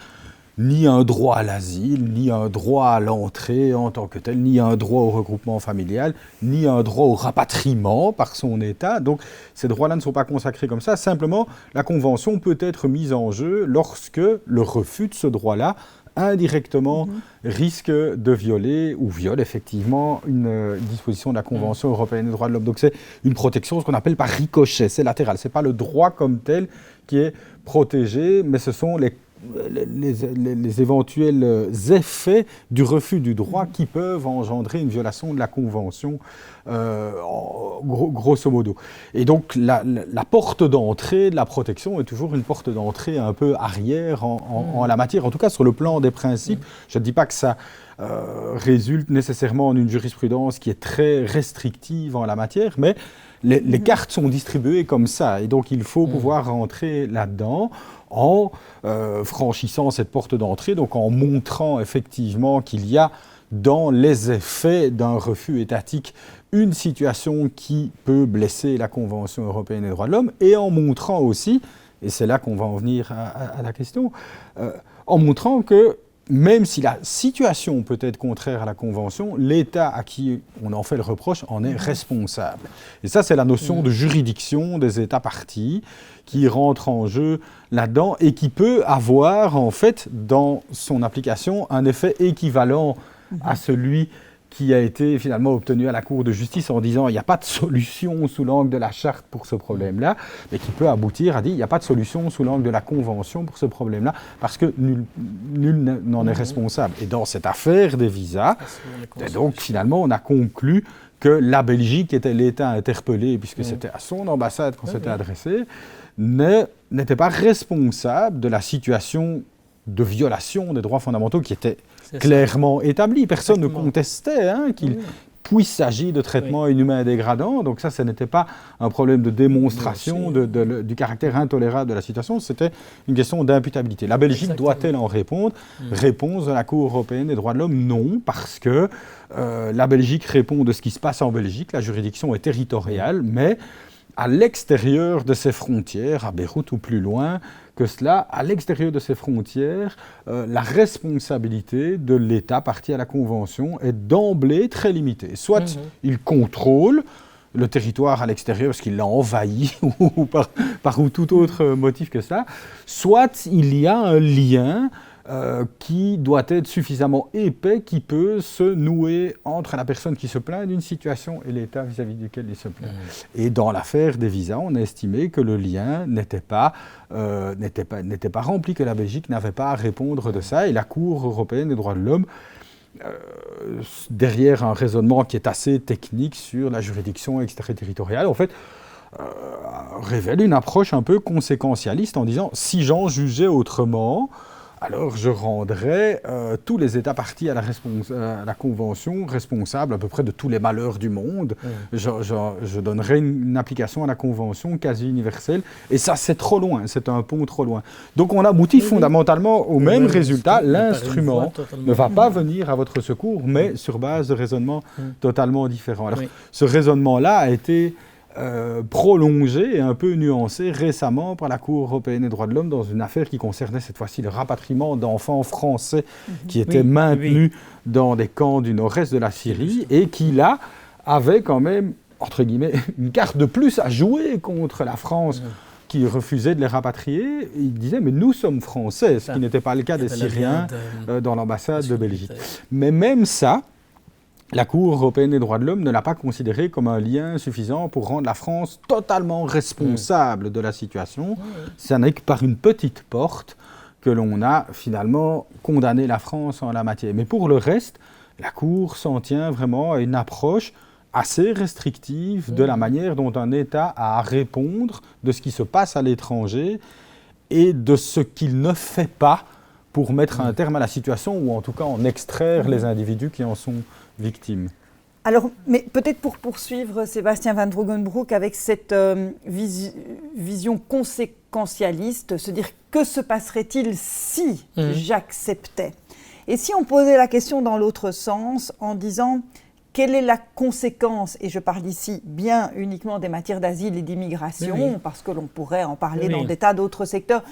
ni un droit à l'asile, ni un droit à l'entrée en tant que tel, ni un droit au regroupement familial, ni un droit au rapatriement par son État. Donc ces droits-là ne sont pas consacrés comme ça. Simplement, la Convention peut être mise en jeu lorsque le refus de ce droit-là indirectement risque de violer ou viole effectivement une disposition de la Convention européenne des droits de l'homme. Donc c'est une protection, ce qu'on appelle par ricochet, c'est latéral. Ce n'est pas le droit comme tel qui est protégé, mais ce sont les éventuels effets du refus du droit qui peuvent engendrer une violation de la Convention, grosso modo. Et donc la porte d'entrée de la protection est toujours une porte d'entrée un peu arrière en la matière, en tout cas sur le plan des principes. Je ne dis pas que ça résulte nécessairement en une jurisprudence qui est très restrictive en la matière, mais les cartes sont distribuées comme ça, et donc il faut pouvoir rentrer là-dedans en franchissant cette porte d'entrée, donc en montrant effectivement qu'il y a dans les effets d'un refus étatique une situation qui peut blesser la Convention européenne des droits de l'homme, et en montrant aussi, et c'est là qu'on va en venir à la question, en montrant que même si la situation peut être contraire à la Convention, l'État à qui on en fait le reproche en est responsable. Et ça, c'est la notion de juridiction des États parties qui rentre en jeu là-dedans et qui peut avoir, en fait, dans son application, un effet équivalent à celui qui a été finalement obtenu à la Cour de justice en disant il n'y a pas de solution sous l'angle de la charte pour ce problème-là, mais qui peut aboutir à dire il n'y a pas de solution sous l'angle de la Convention pour ce problème-là, parce que nul n'en est responsable. Et dans cette affaire des visas, donc finalement on a conclu que la Belgique était l'État interpellé, puisque c'était à son ambassade qu'on s'était adressé, n'était pas responsable de la situation de violation des droits fondamentaux qui était clairement établie. Personne ne contestait qu'il puisse s'agir de traitements inhumains et dégradants. Donc ça n'était pas un problème de démonstration du caractère intolérable de la situation, c'était une question d'imputabilité. La Belgique doit-elle en répondre ? Réponse de la Cour européenne des droits de l'homme, non, parce que la Belgique répond de ce qui se passe en Belgique, la juridiction est territoriale, mais à l'extérieur de ses frontières, à Beyrouth ou plus loin que cela, à l'extérieur de ses frontières, la responsabilité de l'État parti à la Convention est d'emblée très limitée. Soit il contrôle le territoire à l'extérieur parce qu'il l'a envahi ou par tout autre motif que ça, soit il y a un lien qui doit être suffisamment épais, qui peut se nouer entre la personne qui se plaint d'une situation et l'État vis-à-vis duquel il se plaint. Et dans l'affaire des visas, on a estimé que le lien n'était pas rempli, que la Belgique n'avait pas à répondre de ça, et la Cour européenne des droits de l'homme, derrière un raisonnement qui est assez technique sur la juridiction extraterritoriale, en fait, révèle une approche un peu conséquentialiste en disant « si j'en jugeais autrement », alors je rendrais tous les États partis à la Convention responsables à peu près de tous les malheurs du monde. Je donnerais une application à la Convention quasi universelle. Et ça, c'est trop loin, c'est un pont trop loin. Donc on aboutit fondamentalement au même résultat. L'instrument ne va pas venir à votre secours, mais sur base de raisonnements totalement différents. Alors ce raisonnement-là a été prolongé et un peu nuancé récemment par la Cour européenne des droits de l'homme dans une affaire qui concernait cette fois-ci le rapatriement d'enfants français qui étaient maintenus dans des camps du nord-est de la Syrie et qui là avait quand même, entre guillemets, une carte de plus à jouer contre la France qui refusait de les rapatrier. Il disait mais nous sommes français, ce qui n'était pas le cas des Syriens dans l'ambassade de Belgique. Mais même ça, la Cour européenne des droits de l'homme ne l'a pas considéré comme un lien suffisant pour rendre la France totalement responsable de la situation. Ça n'est que par une petite porte que l'on a finalement condamné la France en la matière. Mais pour le reste, la Cour s'en tient vraiment à une approche assez restrictive de la manière dont un État a à répondre de ce qui se passe à l'étranger et de ce qu'il ne fait pas pour mettre un terme à la situation ou en tout cas en extraire les individus qui en sont victimes. Alors, mais peut-être pour poursuivre Sébastien Van Drogenbroek avec cette vision conséquentialiste, se dire que se passerait-il si j'acceptais ? Et si on posait la question dans l'autre sens en disant quelle est la conséquence, et je parle ici bien uniquement des matières d'asile et d'immigration, parce que l'on pourrait en parler dans des tas d'autres secteurs,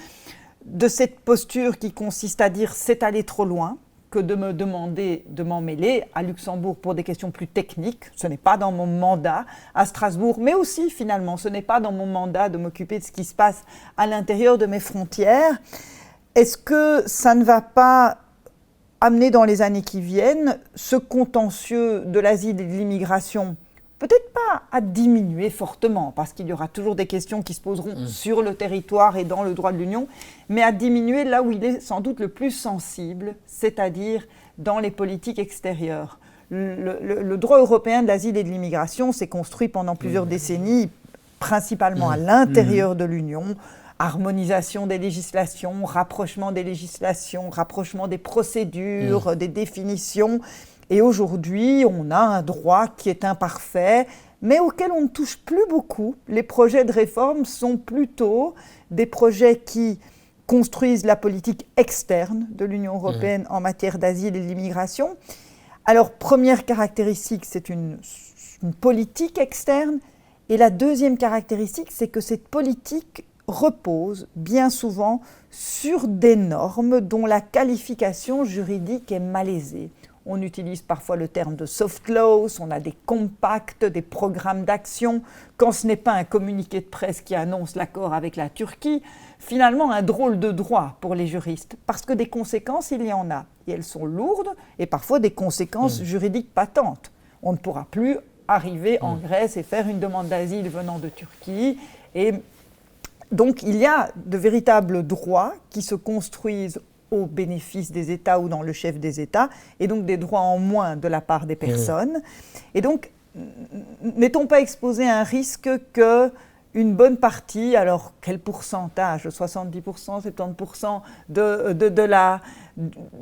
de cette posture qui consiste à dire c'est aller trop loin, que de me demander de m'en mêler à Luxembourg pour des questions plus techniques. Ce n'est pas dans mon mandat, à Strasbourg, mais aussi finalement, ce n'est pas dans mon mandat de m'occuper de ce qui se passe à l'intérieur de mes frontières. Est-ce que ça ne va pas amener dans les années qui viennent ce contentieux de l'asile et de l'immigration, peut-être pas à diminuer fortement, parce qu'il y aura toujours des questions qui se poseront sur le territoire et dans le droit de l'Union, mais à diminuer là où il est sans doute le plus sensible, c'est-à-dire dans les politiques extérieures. Le droit européen de l'asile et de l'immigration s'est construit pendant plusieurs décennies, principalement à l'intérieur de l'Union, harmonisation des législations, rapprochement des législations, rapprochement des procédures, des définitions. Et aujourd'hui, on a un droit qui est imparfait, mais auquel on ne touche plus beaucoup. Les projets de réforme sont plutôt des projets qui construisent la politique externe de l'Union européenne en matière d'asile et de l'immigration. Alors, première caractéristique, c'est une politique externe. Et la deuxième caractéristique, c'est que cette politique repose bien souvent sur des normes dont la qualification juridique est malaisée. On utilise parfois le terme de soft laws, on a des compacts, des programmes d'action. Quand ce n'est pas un communiqué de presse qui annonce l'accord avec la Turquie, finalement un drôle de droit pour les juristes, parce que des conséquences, il y en a. Et elles sont lourdes et parfois des conséquences juridiques patentes. On ne pourra plus arriver en Grèce et faire une demande d'asile venant de Turquie. Et donc il y a de véritables droits qui se construisent au bénéfice des États ou dans le chef des États, et donc des droits en moins de la part des personnes. Et donc, n'est-on pas exposé à un risque qu'une bonne partie, alors quel pourcentage, 70%, 70%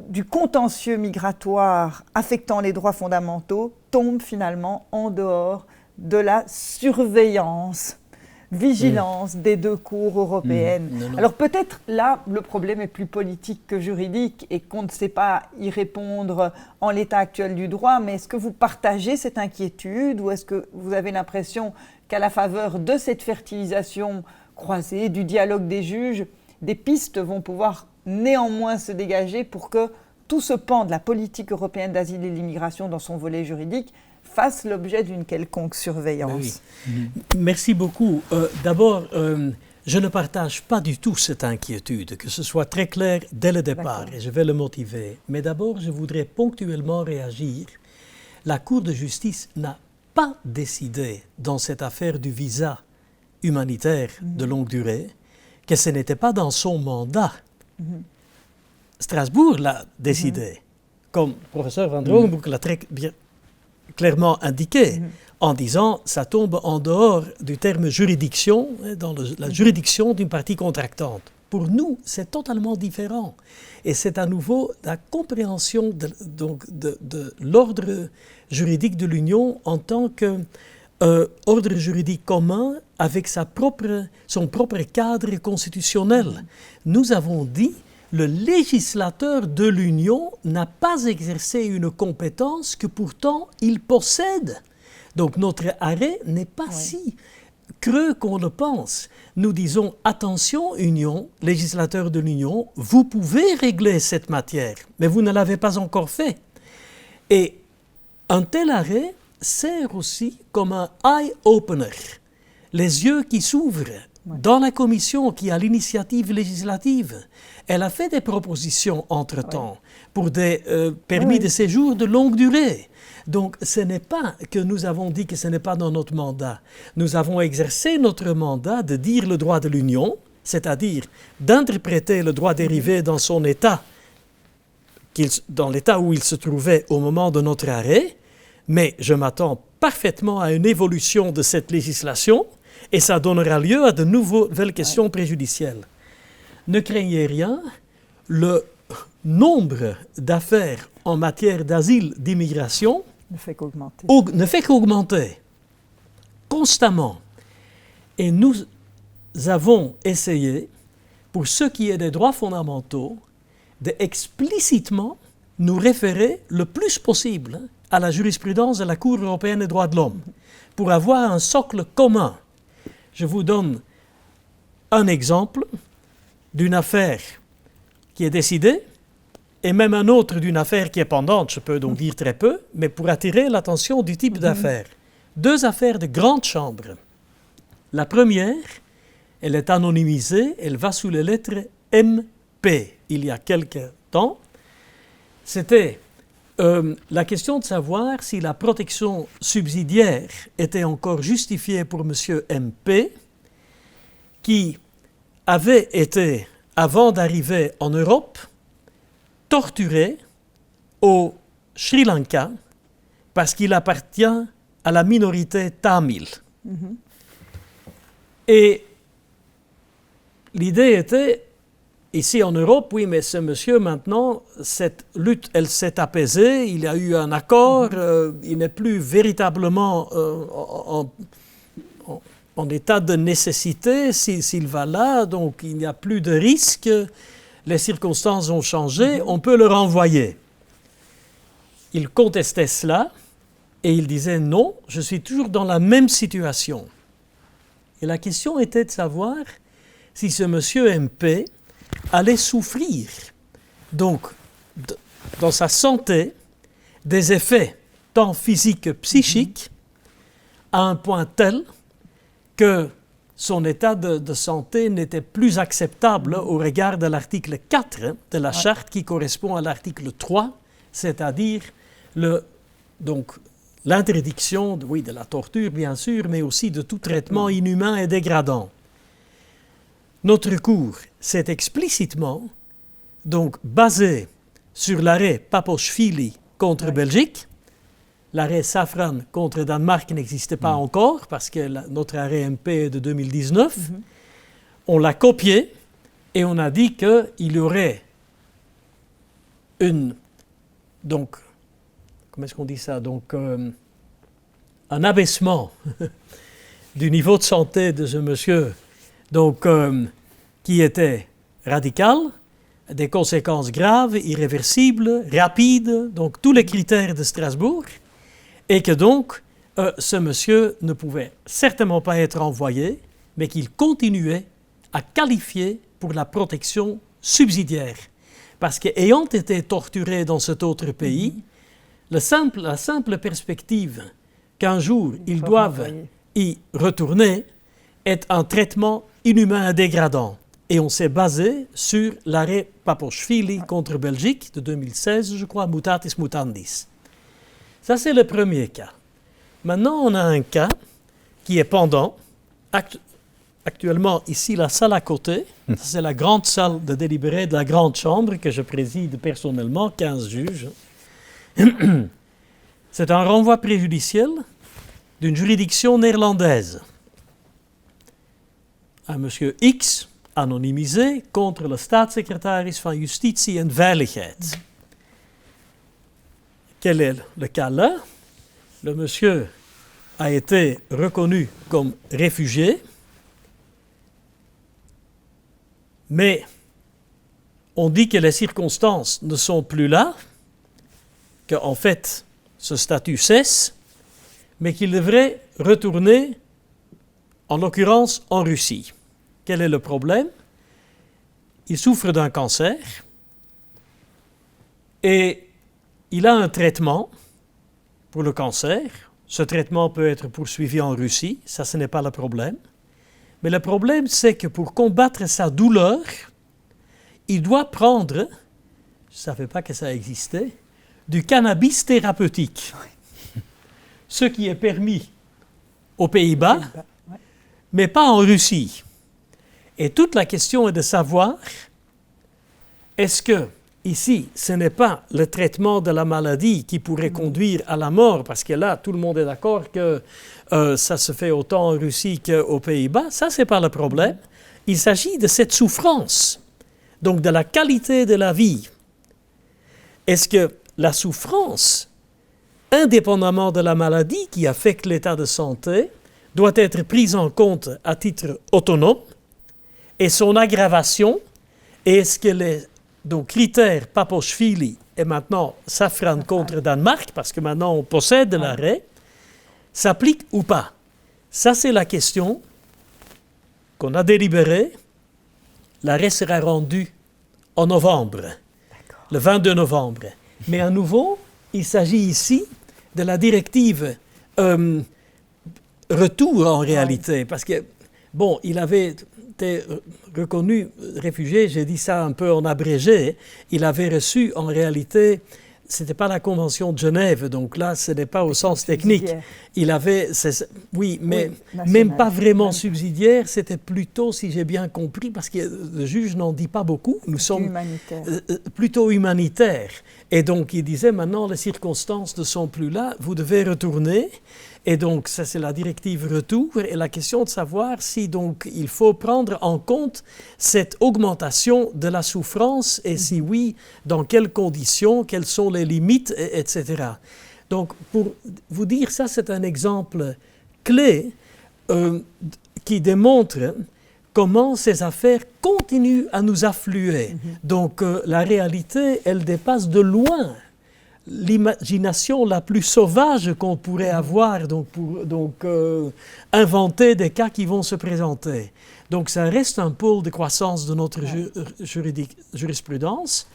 du contentieux migratoire affectant les droits fondamentaux tombe finalement en dehors de la surveillance, vigilance des deux cours européennes. Alors peut-être là, le problème est plus politique que juridique et qu'on ne sait pas y répondre en l'état actuel du droit, mais est-ce que vous partagez cette inquiétude ou est-ce que vous avez l'impression qu'à la faveur de cette fertilisation croisée, du dialogue des juges, des pistes vont pouvoir néanmoins se dégager pour que tout ce pan de la politique européenne d'asile et de l'immigration dans son volet juridique fasse l'objet d'une quelconque surveillance. Merci beaucoup. D'abord, je ne partage pas du tout cette inquiétude, que ce soit très clair dès le départ, et je vais le motiver. Mais d'abord, je voudrais ponctuellement réagir. La Cour de justice n'a pas décidé, dans cette affaire du visa humanitaire de longue durée, que ce n'était pas dans son mandat. Strasbourg l'a décidé, comme le professeur Van Drogenbroek l'a très bien clairement indiqué, en disant ça tombe en dehors du terme juridiction, dans la juridiction d'une partie contractante. Pour nous, c'est totalement différent. Et c'est à nouveau la compréhension de l'ordre juridique de l'Union en tant qu'ordre juridique commun avec son propre cadre constitutionnel. Nous avons dit le législateur de l'Union n'a pas exercé une compétence que pourtant il possède. Donc notre arrêt n'est pas si creux qu'on le pense. Nous disons attention Union, législateur de l'Union, vous pouvez régler cette matière, mais vous ne l'avez pas encore fait. Et un tel arrêt sert aussi comme un eye-opener, les yeux qui s'ouvrent. Dans la commission qui a l'initiative législative, elle a fait des propositions entre-temps pour des permis de séjour de longue durée. Donc ce n'est pas que nous avons dit que ce n'est pas dans notre mandat. Nous avons exercé notre mandat de dire le droit de l'Union, c'est-à-dire d'interpréter le droit dérivé dans son état, dans l'état où il se trouvait au moment de notre arrêt, mais je m'attends parfaitement à une évolution de cette législation. Et ça donnera lieu à de nouvelles questions préjudicielles. Ne craignez rien, le nombre d'affaires en matière d'asile, d'immigration ne fait qu'augmenter. Constamment. Et nous avons essayé, pour ce qui est des droits fondamentaux, d'explicitement nous référer le plus possible à la jurisprudence de la Cour européenne des droits de l'homme, pour avoir un socle commun. Je vous donne un exemple d'une affaire qui est décidée et même un autre d'une affaire qui est pendante, je peux donc dire très peu, mais pour attirer l'attention du type d'affaire. Deux affaires de grande chambre. La première, elle est anonymisée, elle va sous les lettres MP. Il y a quelque temps, c'était la question de savoir si la protection subsidiaire était encore justifiée pour M. MP, qui avait été, avant d'arriver en Europe, torturé au Sri Lanka parce qu'il appartient à la minorité tamile. Mm-hmm. Et l'idée était, ici en Europe, oui, mais ce monsieur, maintenant, cette lutte, elle s'est apaisée, il y a eu un accord, il n'est plus véritablement en état de nécessité s'il va là, donc il n'y a plus de risque, les circonstances ont changé, on peut le renvoyer. Il contestait cela et il disait non, je suis toujours dans la même situation. Et la question était de savoir si ce monsieur MP allait souffrir, donc dans sa santé, des effets tant physiques que psychiques, à un point tel que son état de santé n'était plus acceptable au regard de l'article 4 de la charte qui correspond à l'article 3, c'est-à-dire l'interdiction de la torture, bien sûr, mais aussi de tout traitement inhumain et dégradant. Notre cours s'est explicitement basé sur l'arrêt Paposhvili contre Belgique. L'arrêt Safran contre Danemark n'existait pas encore parce que notre arrêt MP est de 2019. On l'a copié et on a dit qu'il y aurait comment est-ce qu'on dit ça? Un abaissement du niveau de santé de ce monsieur, qui était radical, des conséquences graves, irréversibles, rapides, donc tous les critères de Strasbourg, et que ce monsieur ne pouvait certainement pas être envoyé, mais qu'il continuait à qualifier pour la protection subsidiaire. Parce qu'ayant été torturé dans cet autre pays, la simple perspective qu'un jour ils doivent y retourner est un traitement inhumain et dégradant. Et on s'est basé sur l'arrêt Paposhvili contre Belgique de 2016, je crois, mutatis mutandis. Ça, c'est le premier cas. Maintenant, on a un cas qui est pendant. Actuellement, ici, la salle à côté, c'est la grande salle de délibéré de la grande chambre que je préside personnellement, 15 juges. C'est un renvoi préjudiciel d'une juridiction néerlandaise. Un monsieur X, anonymisé, contre le staatssecretaris van Justitie en Veiligheid. Quel est le cas là? Le monsieur a été reconnu comme réfugié, mais on dit que les circonstances ne sont plus là, qu'en fait, ce statut cesse, mais qu'il devrait retourner, en l'occurrence, en Russie. Quel est le problème? Il souffre d'un cancer et il a un traitement pour le cancer. Ce traitement peut être poursuivi en Russie, ça ce n'est pas le problème. Mais le problème, c'est que pour combattre sa douleur, il doit prendre, je ne savais pas que ça existait, du cannabis thérapeutique. Ce qui est permis aux Pays-Bas, mais pas en Russie. Et toute la question est de savoir, est-ce que ici, ce n'est pas le traitement de la maladie qui pourrait conduire à la mort, parce que là, tout le monde est d'accord que ça se fait autant en Russie qu'aux Pays-Bas. Ça, ce n'est pas le problème. Il s'agit de cette souffrance, donc de la qualité de la vie. Est-ce que la souffrance, indépendamment de la maladie qui affecte l'état de santé, doit être prise en compte à titre autonome, et son aggravation, est-ce que les critères Paposhvili et maintenant Safran contre Danemark, parce que maintenant on possède l'arrêt, s'appliquent ou pas? Ça, c'est la question qu'on a délibérée. L'arrêt sera rendu en novembre, le 22 novembre. Mais à nouveau, il s'agit ici de la directive retour en réalité, parce que, il avait était reconnu réfugié, j'ai dit ça un peu en abrégé, il avait reçu en réalité, ce n'était pas la Convention de Genève, donc là ce n'est pas au sens technique. Il avait, mais même pas vraiment subsidiaire, c'était plutôt, si j'ai bien compris, parce que le juge n'en dit pas beaucoup, nous sommes plutôt humanitaires. Et donc il disait maintenant les circonstances ne sont plus là, vous devez retourner. Et donc, ça c'est la directive retour et la question de savoir si donc il faut prendre en compte cette augmentation de la souffrance et si oui, dans quelles conditions, quelles sont les limites, etc. Donc, pour vous dire ça, c'est un exemple clé qui démontre comment ces affaires continuent à nous affluer. Donc, la réalité, elle dépasse de loin l'imagination la plus sauvage qu'on pourrait avoir pour inventer des cas qui vont se présenter. Donc ça reste un pôle de croissance de notre jurisprudence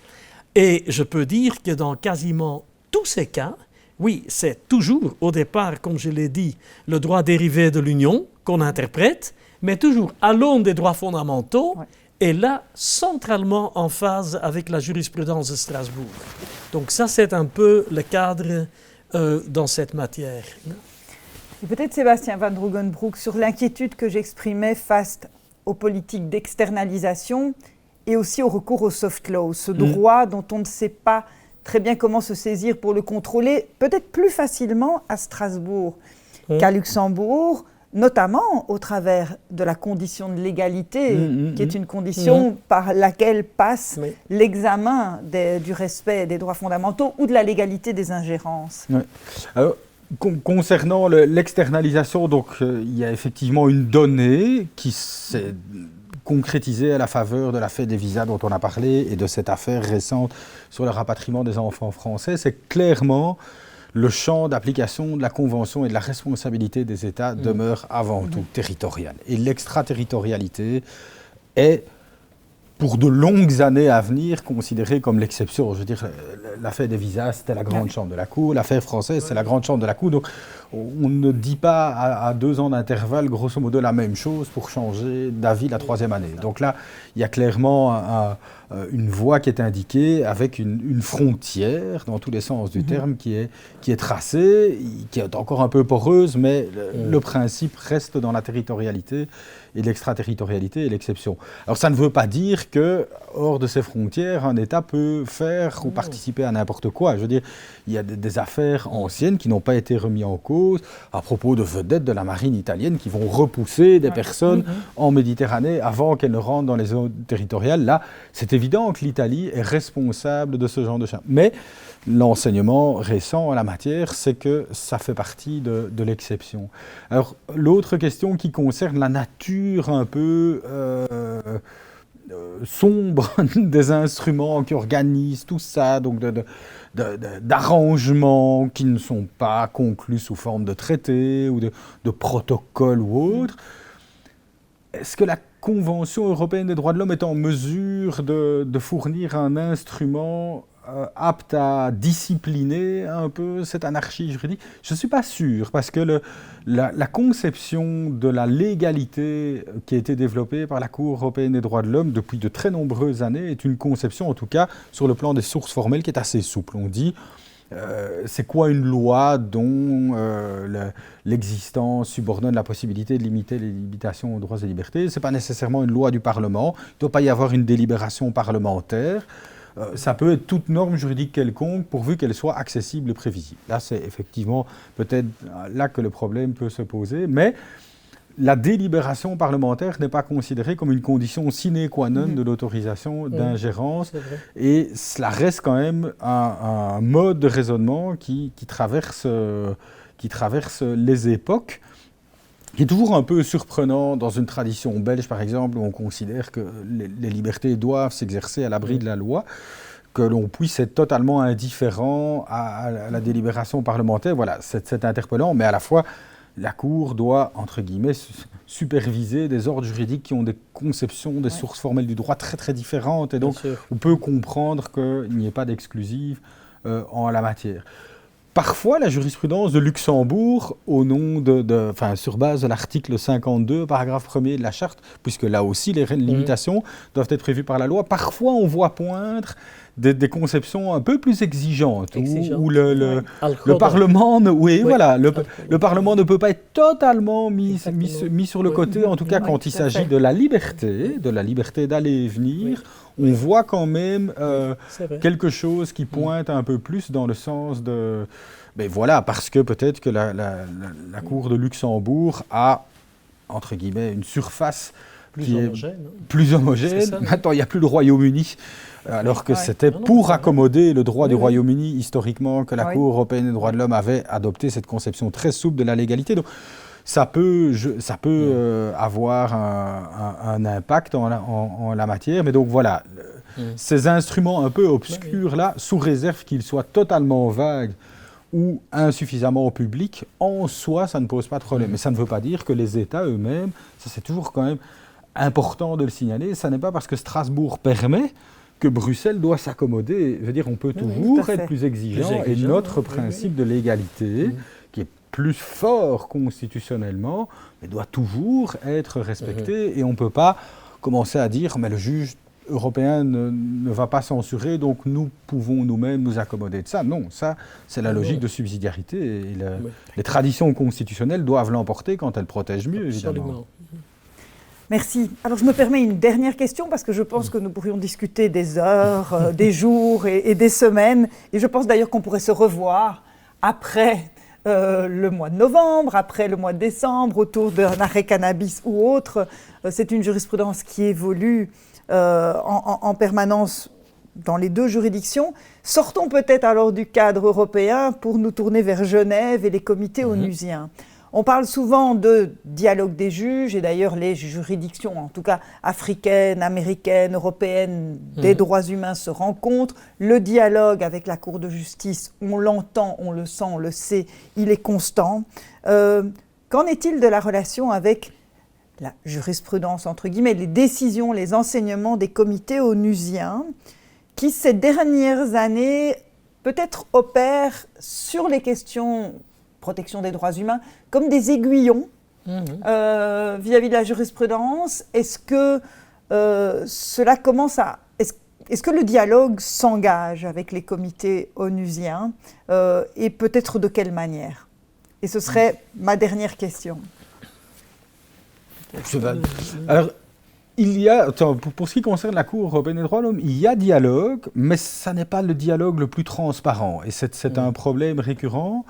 et je peux dire que dans quasiment tous ces cas, oui, c'est toujours au départ, comme je l'ai dit, le droit dérivé de l'Union qu'on interprète, mais toujours à l'aune des droits fondamentaux. Et là, centralement en phase avec la jurisprudence de Strasbourg. Donc ça, c'est un peu le cadre dans cette matière. Et peut-être Sébastien Van Droogenbroek, sur l'inquiétude que j'exprimais face aux politiques d'externalisation et aussi au recours au soft law, ce droit dont on ne sait pas très bien comment se saisir pour le contrôler, peut-être plus facilement à Strasbourg qu'à Luxembourg, notamment au travers de la condition de légalité, qui est une condition par laquelle passe l'examen du respect des droits fondamentaux ou de la légalité des ingérences. Alors, concernant l'externalisation, donc il y a effectivement une donnée qui s'est concrétisée à la faveur de l'affaire des visas dont on a parlé et de cette affaire récente sur le rapatriement des enfants français. C'est clairement le champ d'application de la Convention et de la responsabilité des États demeure avant tout territorial. Et l'extraterritorialité est, pour de longues années à venir, considérée comme l'exception. Je veux dire, l'affaire des visas, c'était la grande chambre de la Cour, l'affaire française, c'est la grande chambre de la Cour. Donc, on ne dit pas à 2 ans d'intervalle, grosso modo, la même chose pour changer d'avis la 3e année. Donc là, il y a clairement une voie qui est indiquée avec une frontière, dans tous les sens du terme, qui est tracée, qui est encore un peu poreuse, mais le principe reste dans la territorialité et l'extraterritorialité est l'exception. Alors ça ne veut pas dire que, hors de ces frontières, un État peut faire ou participer à n'importe quoi. Je veux dire, il y a des affaires anciennes qui n'ont pas été remises en cause à propos de vedettes de la marine italienne qui vont repousser des personnes en Méditerranée avant qu'elles ne rentrent dans les zones territoriales. Là, c'est évident que l'Italie est responsable de ce genre de choses. Mais l'enseignement récent en la matière, c'est que ça fait partie de l'exception. Alors, l'autre question qui concerne la nature un peu sombre des instruments qui organisent tout ça, donc d'arrangements qui ne sont pas conclus sous forme de traités ou de protocoles ou autres. Est-ce que la Convention européenne des droits de l'homme est en mesure de fournir un instrument apte à discipliner un peu cette anarchie juridique? Je ne suis pas sûr, parce que la conception de la légalité qui a été développée par la Cour européenne des droits de l'homme depuis de très nombreuses années est une conception, en tout cas sur le plan des sources formelles, qui est assez souple. On dit c'est quoi une loi dont l'existence subordonne la possibilité de limiter les limitations aux droits et libertés? Ce n'est pas nécessairement une loi du Parlement, il ne doit pas y avoir une délibération parlementaire. Ça peut être toute norme juridique quelconque pourvu qu'elle soit accessible et prévisible. Là, c'est effectivement peut-être là que le problème peut se poser, mais la délibération parlementaire n'est pas considérée comme une condition sine qua non de l'autorisation d'ingérence, et cela reste quand même un mode de raisonnement qui traverse les époques, qui est toujours un peu surprenant dans une tradition belge, par exemple, où on considère que les libertés doivent s'exercer à l'abri de la loi, que l'on puisse être totalement indifférent à la délibération parlementaire. Voilà, c'est interpellant, mais à la fois, la Cour doit, entre guillemets, superviser des ordres juridiques qui ont des conceptions, des sources formelles du droit très très différentes, et donc on peut comprendre qu'il n'y ait pas d'exclusive en la matière. parfois, la jurisprudence de Luxembourg, au nom sur base de l'article 52, paragraphe 1er de la Charte, puisque là aussi les limitations doivent être prévues par la loi, parfois on voit poindre des conceptions un peu plus exigeantes, où le Parlement, le Parlement ne peut pas être totalement mis sur le côté, en tout cas quand il s'agit de la liberté d'aller et venir. On voit quand même quelque chose qui pointe un peu plus dans le sens de... Ben voilà, parce que peut-être que la Cour de Luxembourg a, entre guillemets, une surface plus homogène. Maintenant, il n'y a plus le Royaume-Uni, alors que c'était pour accommoder le droit du Royaume-Uni, historiquement, que la Cour européenne des droits de l'homme avait adopté cette conception très souple de la légalité. Donc, ça peut avoir un impact en la matière. Mais donc voilà, ces instruments un peu obscurs-là, sous réserve qu'ils soient totalement vagues ou insuffisamment publics, en soi, ça ne pose pas de problème. Mais ça ne veut pas dire que les États eux-mêmes, ça c'est toujours quand même important de le signaler, ça n'est pas parce que Strasbourg permet que Bruxelles doit s'accommoder. Je veux dire, on peut toujours être plus exigeant, et notre principe de l'égalité, qui est plus fort constitutionnellement, mais doit toujours être respecté, et on ne peut pas commencer à dire mais le juge européen ne va pas censurer, donc nous pouvons nous-mêmes nous accommoder de ça. Non, ça c'est la logique de subsidiarité, et les traditions constitutionnelles doivent l'emporter quand elles protègent mieux, évidemment. Merci. Alors je me permets une dernière question, parce que je pense que nous pourrions discuter des heures, des jours et des semaines, et je pense d'ailleurs qu'on pourrait se revoir après le mois de novembre, après le mois de décembre, autour d'un arrêt cannabis ou autre. C'est une jurisprudence qui évolue en permanence dans les deux juridictions. Sortons peut-être alors du cadre européen pour nous tourner vers Genève et les comités onusiens. On parle souvent de dialogue des juges, et d'ailleurs les juridictions, en tout cas africaines, américaines, européennes, des droits humains se rencontrent. Le dialogue avec la Cour de justice, on l'entend, on le sent, on le sait, il est constant. Qu'en est-il de la relation avec la jurisprudence, entre guillemets, les décisions, les enseignements des comités onusiens, qui ces dernières années peut-être opèrent sur les questions protection des droits humains comme des aiguillons vis-à-vis de la jurisprudence? Est-ce que cela commence à... Est-ce que le dialogue s'engage avec les comités onusiens et peut-être de quelle manière? Et ce serait ma dernière question. Alors, il y a, pour ce qui concerne la Cour européenne des droits de l'homme, il y a dialogue, mais ça n'est pas le dialogue le plus transparent. Et c'est un problème récurrent,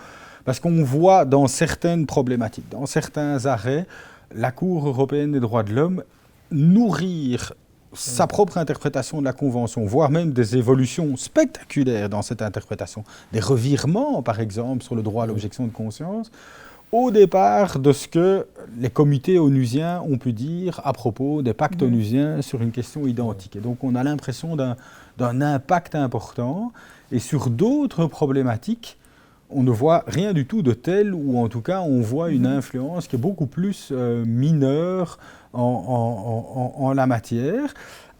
parce qu'on voit dans certaines problématiques, dans certains arrêts, la Cour européenne des droits de l'homme nourrir sa propre interprétation de la Convention, voire même des évolutions spectaculaires dans cette interprétation, des revirements, par exemple, sur le droit à l'objection de conscience, au départ de ce que les comités onusiens ont pu dire à propos des pactes onusiens sur une question identique. Et donc on a l'impression d'un impact important, et sur d'autres problématiques, on ne voit rien du tout de tel, ou en tout cas on voit une influence qui est beaucoup plus mineure en la matière,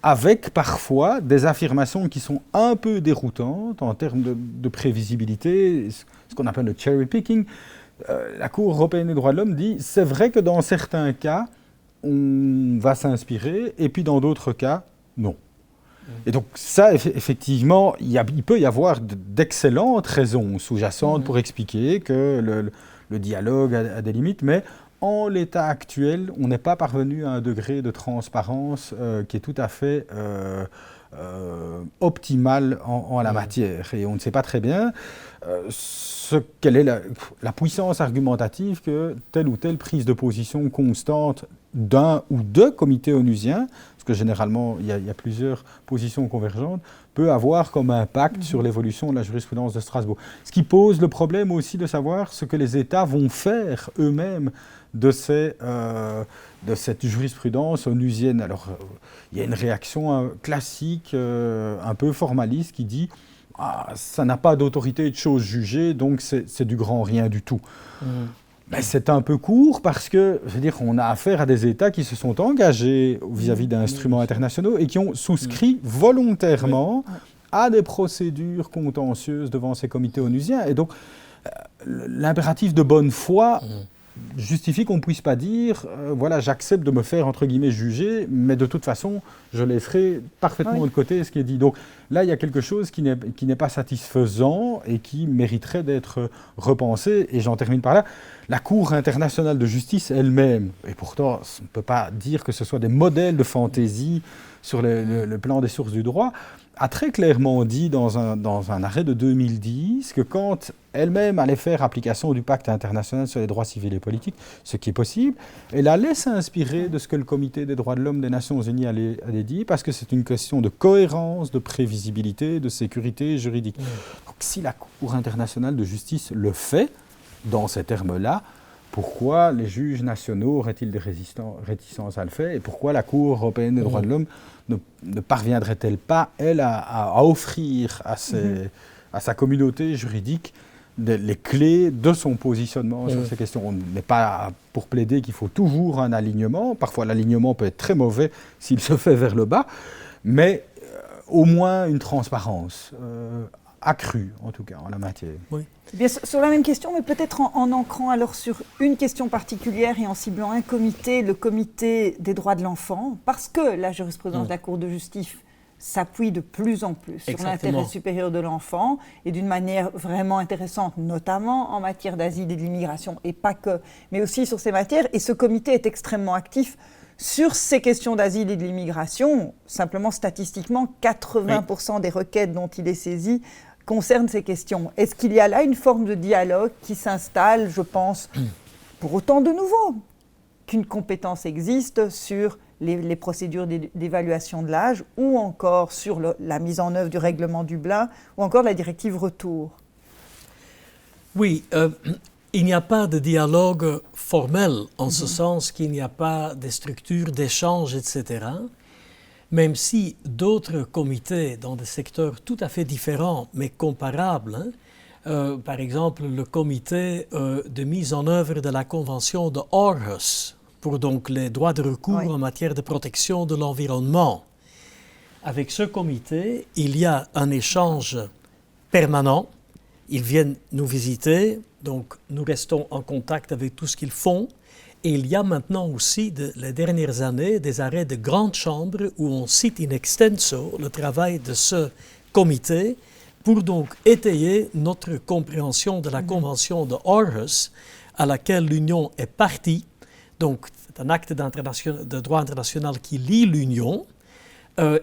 avec parfois des affirmations qui sont un peu déroutantes en termes de prévisibilité, ce qu'on appelle le cherry picking. La Cour européenne des droits de l'homme dit « c'est vrai que dans certains cas, on va s'inspirer, et puis dans d'autres cas, non ». Et donc ça, effectivement, il peut y avoir d'excellentes raisons sous-jacentes pour expliquer que le dialogue a des limites, mais en l'état actuel, on n'est pas parvenu à un degré de transparence qui est tout à fait optimal en la matière. Et on ne sait pas très bien quelle est la puissance argumentative que telle ou telle prise de position constante d'un ou deux comités onusiens, parce que généralement il y a plusieurs positions convergentes, peut avoir comme impact sur l'évolution de la jurisprudence de Strasbourg. Ce qui pose le problème aussi de savoir ce que les États vont faire eux-mêmes de cette jurisprudence onusienne. Alors, il y a une réaction classique, un peu formaliste, qui dit « ça n'a pas d'autorité de chose jugée, donc c'est du grand rien du tout ». Ben, c'est un peu court parce que, je veux dire, on a affaire à des États qui se sont engagés vis-à-vis d'instruments internationaux et qui ont souscrit volontairement à des procédures contentieuses devant ces comités onusiens. Et donc, l'impératif de bonne foi justifie qu'on ne puisse pas dire voilà, j'accepte de me faire entre guillemets juger, mais de toute façon je laisserai parfaitement de côté ce qui est dit. Donc là il y a quelque chose qui n'est pas satisfaisant et qui mériterait d'être repensé, et j'en termine par là. La Cour internationale de justice elle-même, et pourtant on ne peut pas dire que ce soit des modèles de fantaisie sur le plan des sources du droit, a très clairement dit dans un arrêt de 2010 que quand elle-même allait faire application du pacte international sur les droits civils et politiques, ce qui est possible, elle allait s'inspirer de ce que le Comité des droits de l'homme des Nations Unies allait dire, parce que c'est une question de cohérence, de prévisibilité, de sécurité juridique. Donc si la Cour internationale de justice le fait, dans ces termes-là, pourquoi les juges nationaux auraient-ils des réticences à le faire, et pourquoi la Cour européenne des droits de l'homme ne parviendrait-elle pas, elle, à offrir à sa communauté juridique les clés de son positionnement sur ces questions. On n'est pas pour plaider qu'il faut toujours un alignement. Parfois, l'alignement peut être très mauvais s'il se fait vers le bas, mais au moins une transparence accrue, en tout cas, en la matière. Oui. Bien, sur la même question, mais peut-être en ancrant alors sur une question particulière et en ciblant un comité, le comité des droits de l'enfant, parce que la jurisprudence de la Cour de justice s'appuie de plus en plus sur l'intérêt supérieur de l'enfant, et d'une manière vraiment intéressante, notamment en matière d'asile et de l'immigration, et pas que, mais aussi sur ces matières. Et ce comité est extrêmement actif sur ces questions d'asile et de l'immigration. Simplement, statistiquement, 80% des requêtes dont il est saisi concernent ces questions. Est-ce qu'il y a là une forme de dialogue qui s'installe, je pense, pour autant de nouveau qu'une compétence existe sur les procédures d'évaluation de l'âge, ou encore sur la mise en œuvre du règlement Dublin, ou encore la directive Retour? Oui, il n'y a pas de dialogue formel, en ce sens qu'il n'y a pas de structures d'échange, etc., même si d'autres comités dans des secteurs tout à fait différents, mais comparables, par exemple le comité de mise en œuvre de la Convention de Aarhus, pour donc les droits de recours en matière de protection de l'environnement. Avec ce comité, il y a un échange permanent. Ils viennent nous visiter, donc nous restons en contact avec tout ce qu'ils font. Et il y a maintenant aussi, les dernières années, des arrêts de grande chambre où on cite in extenso le travail de ce comité pour donc étayer notre compréhension de la Convention de Aarhus, à laquelle l'Union est partie. Donc, c'est un acte de droit international qui lie l'Union,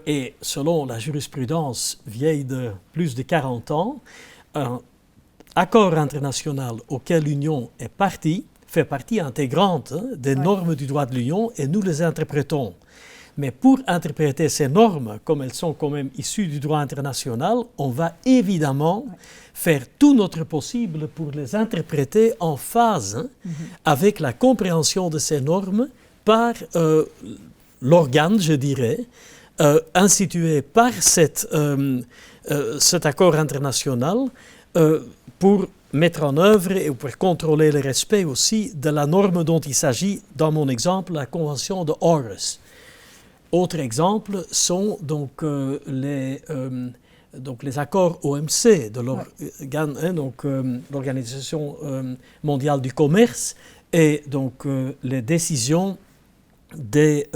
et selon la jurisprudence vieille de plus de 40 ans, un accord international auquel l'Union est partie fait partie intégrante des normes du droit de l'Union, et nous les interprétons. Mais pour interpréter ces normes, comme elles sont quand même issues du droit international, on va évidemment faire tout notre possible pour les interpréter en phase avec la compréhension de ces normes par l'organe, je dirais, institué par cet accord international pour mettre en œuvre et pour contrôler le respect aussi de la norme dont il s'agit, dans mon exemple, la Convention de Aarhus. Autres exemples sont donc les accords OMC de l'Organisation mondiale du commerce, et donc les décisions du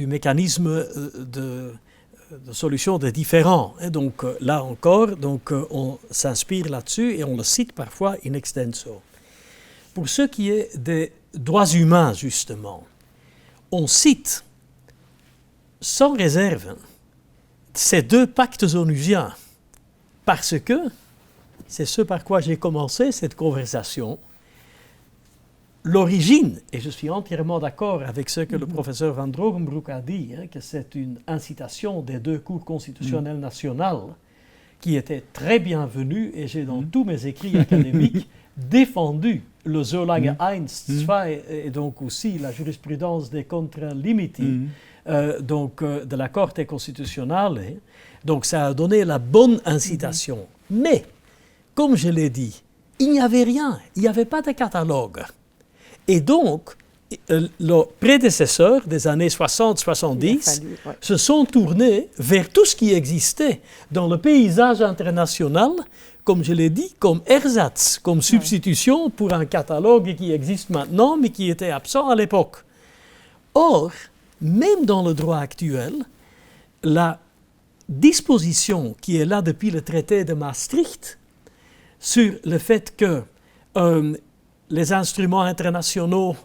mécanisme de solution des différends. Et donc là encore, on s'inspire là-dessus et on le cite parfois in extenso. Pour ce qui est des droits humains, justement, on cite sans réserve ces deux pactes onusiens, parce que c'est ce par quoi j'ai commencé cette conversation. L'origine, et je suis entièrement d'accord avec ce que le professeur Van Drogenbroek a dit, que c'est une incitation des deux cours constitutionnelles nationales qui était très bienvenue, et j'ai dans tous mes écrits académiques défendu le Zolage 1, 2, et donc aussi la jurisprudence des contra limiti, de la Corte constitutionnelle. Donc ça a donné la bonne incitation. Mais, comme je l'ai dit, il n'y avait rien, il n'y avait pas de catalogue. Et donc, leurs prédécesseurs des années 60-70 se sont tournés vers tout ce qui existait dans le paysage international, comme je l'ai dit, comme ersatz, comme substitution pour un catalogue qui existe maintenant, mais qui était absent à l'époque. Or, même dans le droit actuel, la disposition qui est là depuis le traité de Maastricht sur le fait que les instruments internationaux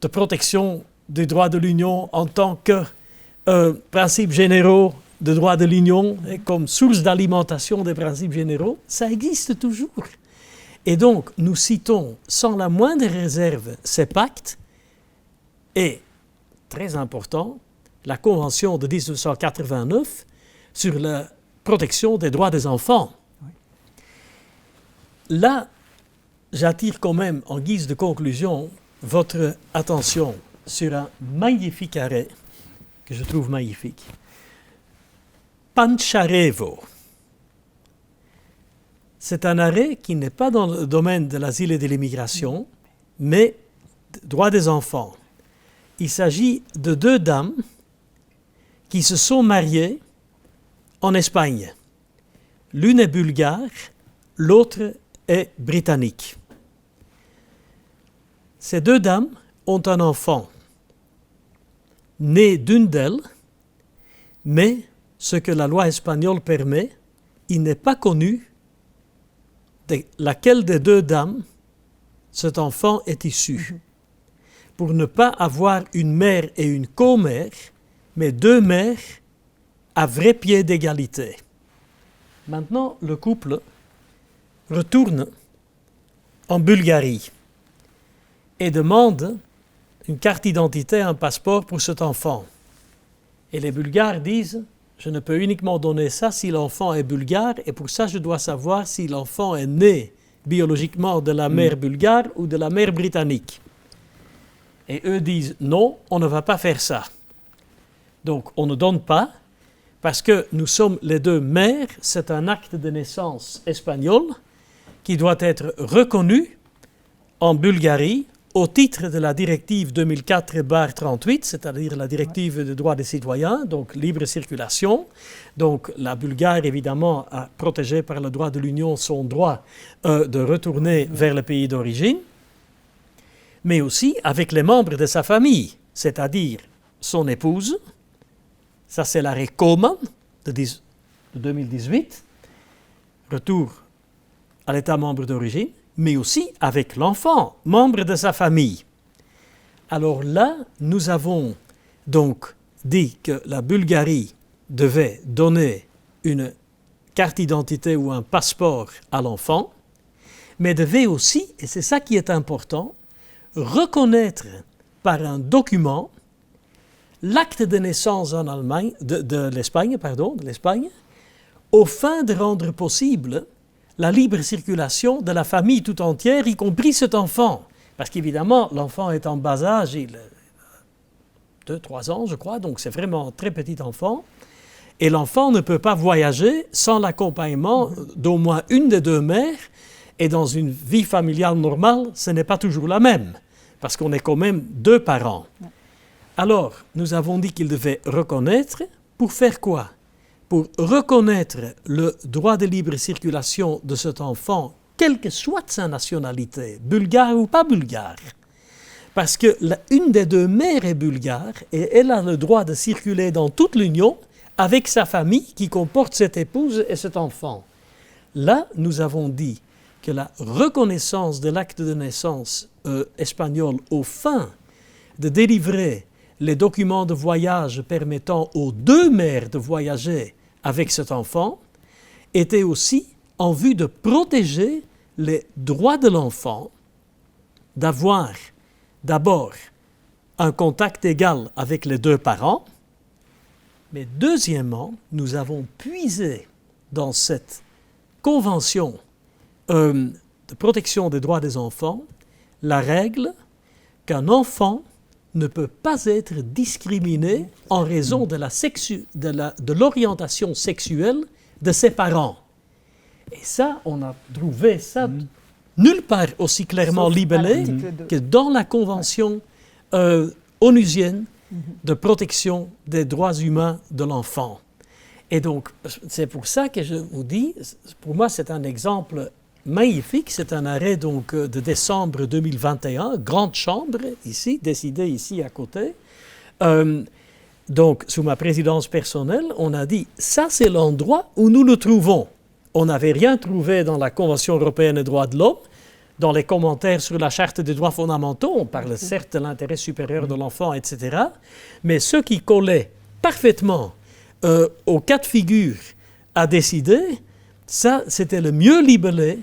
de protection des droits de l'Union en tant que principes généraux de droits de l'Union, comme source d'alimentation des principes généraux, ça existe toujours. Et donc, nous citons sans la moindre réserve ces pactes et, très important, la Convention de 1989 sur la protection des droits des enfants. Oui. Là, j'attire quand même, en guise de conclusion, votre attention sur un magnifique arrêt, que je trouve magnifique. Pancharevo. C'est un arrêt qui n'est pas dans le domaine de l'asile et de l'immigration, mais droit des enfants. Il s'agit de deux dames qui se sont mariées en Espagne. L'une est bulgare, l'autre est britannique. Ces deux dames ont un enfant né d'une d'elles, mais ce que la loi espagnole permet, il n'est pas connu de laquelle des deux dames cet enfant est issu. Pour ne pas avoir une mère et une co-mère, mais deux mères à vrai pied d'égalité. Maintenant, le couple retourne en Bulgarie et demande une carte d'identité, un passeport pour cet enfant. Et les Bulgares disent, je ne peux uniquement donner ça si l'enfant est bulgare, et pour ça je dois savoir si l'enfant est né biologiquement de la mère bulgare ou de la mère britannique. Et eux disent, non, on ne va pas faire ça. Donc on ne donne pas, parce que nous sommes les deux mères, c'est un acte de naissance espagnol qui doit être reconnu en Bulgarie au titre de la directive 2004/38, c'est-à-dire la directive des droits des citoyens, donc libre circulation. Donc la Bulgarie, évidemment, a protégé par le droit de l'Union son droit de retourner vers le pays d'origine, mais aussi avec les membres de sa famille, c'est-à-dire son épouse. Ça, c'est l'arrêt Coman de 2018, retour à l'État membre d'origine, mais aussi avec l'enfant, membre de sa famille. Alors là, nous avons donc dit que la Bulgarie devait donner une carte d'identité ou un passeport à l'enfant, mais devait aussi, et c'est ça qui est important, reconnaître par un document l'acte de naissance en Allemagne, de l'Espagne, aux fins de rendre possible la libre circulation de la famille tout entière, y compris cet enfant. Parce qu'évidemment, l'enfant est en bas âge, il a 2-3 ans, je crois, donc c'est vraiment un très petit enfant. Et l'enfant ne peut pas voyager sans l'accompagnement d'au moins une des deux mères. Et dans une vie familiale normale, ce n'est pas toujours la même, parce qu'on est quand même deux parents. Alors, nous avons dit qu'il devait reconnaître, pour faire quoi? Pour reconnaître le droit de libre circulation de cet enfant, quelle que soit sa nationalité, bulgare ou pas bulgare. Parce qu'une des deux mères est bulgare et elle a le droit de circuler dans toute l'Union avec sa famille qui comporte cette épouse et cet enfant. Là, nous avons dit que la reconnaissance de l'acte de naissance espagnol aux fins de délivrer les documents de voyage permettant aux deux mères de voyager avec cet enfant était aussi en vue de protéger les droits de l'enfant, d'avoir d'abord un contact égal avec les deux parents, mais deuxièmement, nous avons puisé dans cette convention de protection des droits des enfants la règle qu'un enfant ne peut pas être discriminé en raison de l'orientation sexuelle de ses parents. Et ça, on a trouvé ça nulle part aussi clairement libellé que dans la Convention onusienne de protection des droits humains de l'enfant. Et donc, c'est pour ça que je vous dis, pour moi, c'est un exemple magnifique. C'est un arrêt donc, de décembre 2021, grande chambre, ici, décidé ici à côté. Donc, sous ma présidence personnelle, on a dit, ça c'est l'endroit où nous le trouvons. On n'avait rien trouvé dans la Convention européenne des droits de l'homme. Dans les commentaires sur la Charte des droits fondamentaux, on parle certes de l'intérêt supérieur de l'enfant, etc. Mais ce qui collait parfaitement au cas de figure à décider, ça, c'était le mieux libellé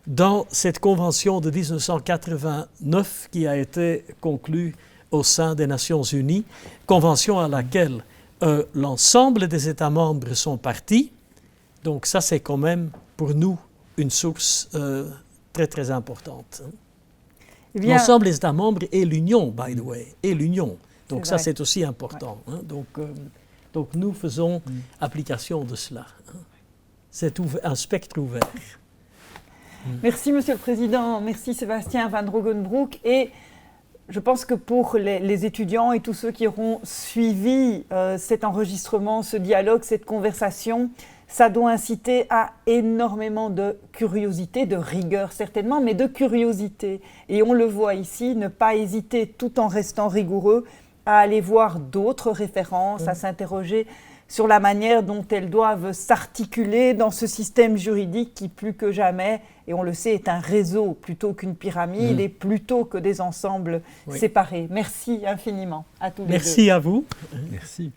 dans cette convention de 1989 qui a été conclue au sein des Nations Unies, convention à laquelle l'ensemble des États membres sont partis. Donc ça, c'est quand même pour nous une source très, très importante. L'ensemble des États membres et l'Union, by the way, et l'Union. Donc ça, c'est aussi important. Hein. Donc nous faisons application de cela. Hein. C'est un spectre ouvert. Merci, Monsieur le Président. Merci, Sébastien Van Drogenbroek. Et je pense que pour les étudiants et tous ceux qui auront suivi cet enregistrement, ce dialogue, cette conversation, ça doit inciter à énormément de curiosité, de rigueur certainement, mais de curiosité. Et on le voit ici, ne pas hésiter tout en restant rigoureux à aller voir d'autres références, à s'interroger sur la manière dont elles doivent s'articuler dans ce système juridique qui, plus que jamais, et on le sait, est un réseau plutôt qu'une pyramide et plutôt que des ensembles séparés. Merci infiniment à tous les deux. Merci à vous. Merci.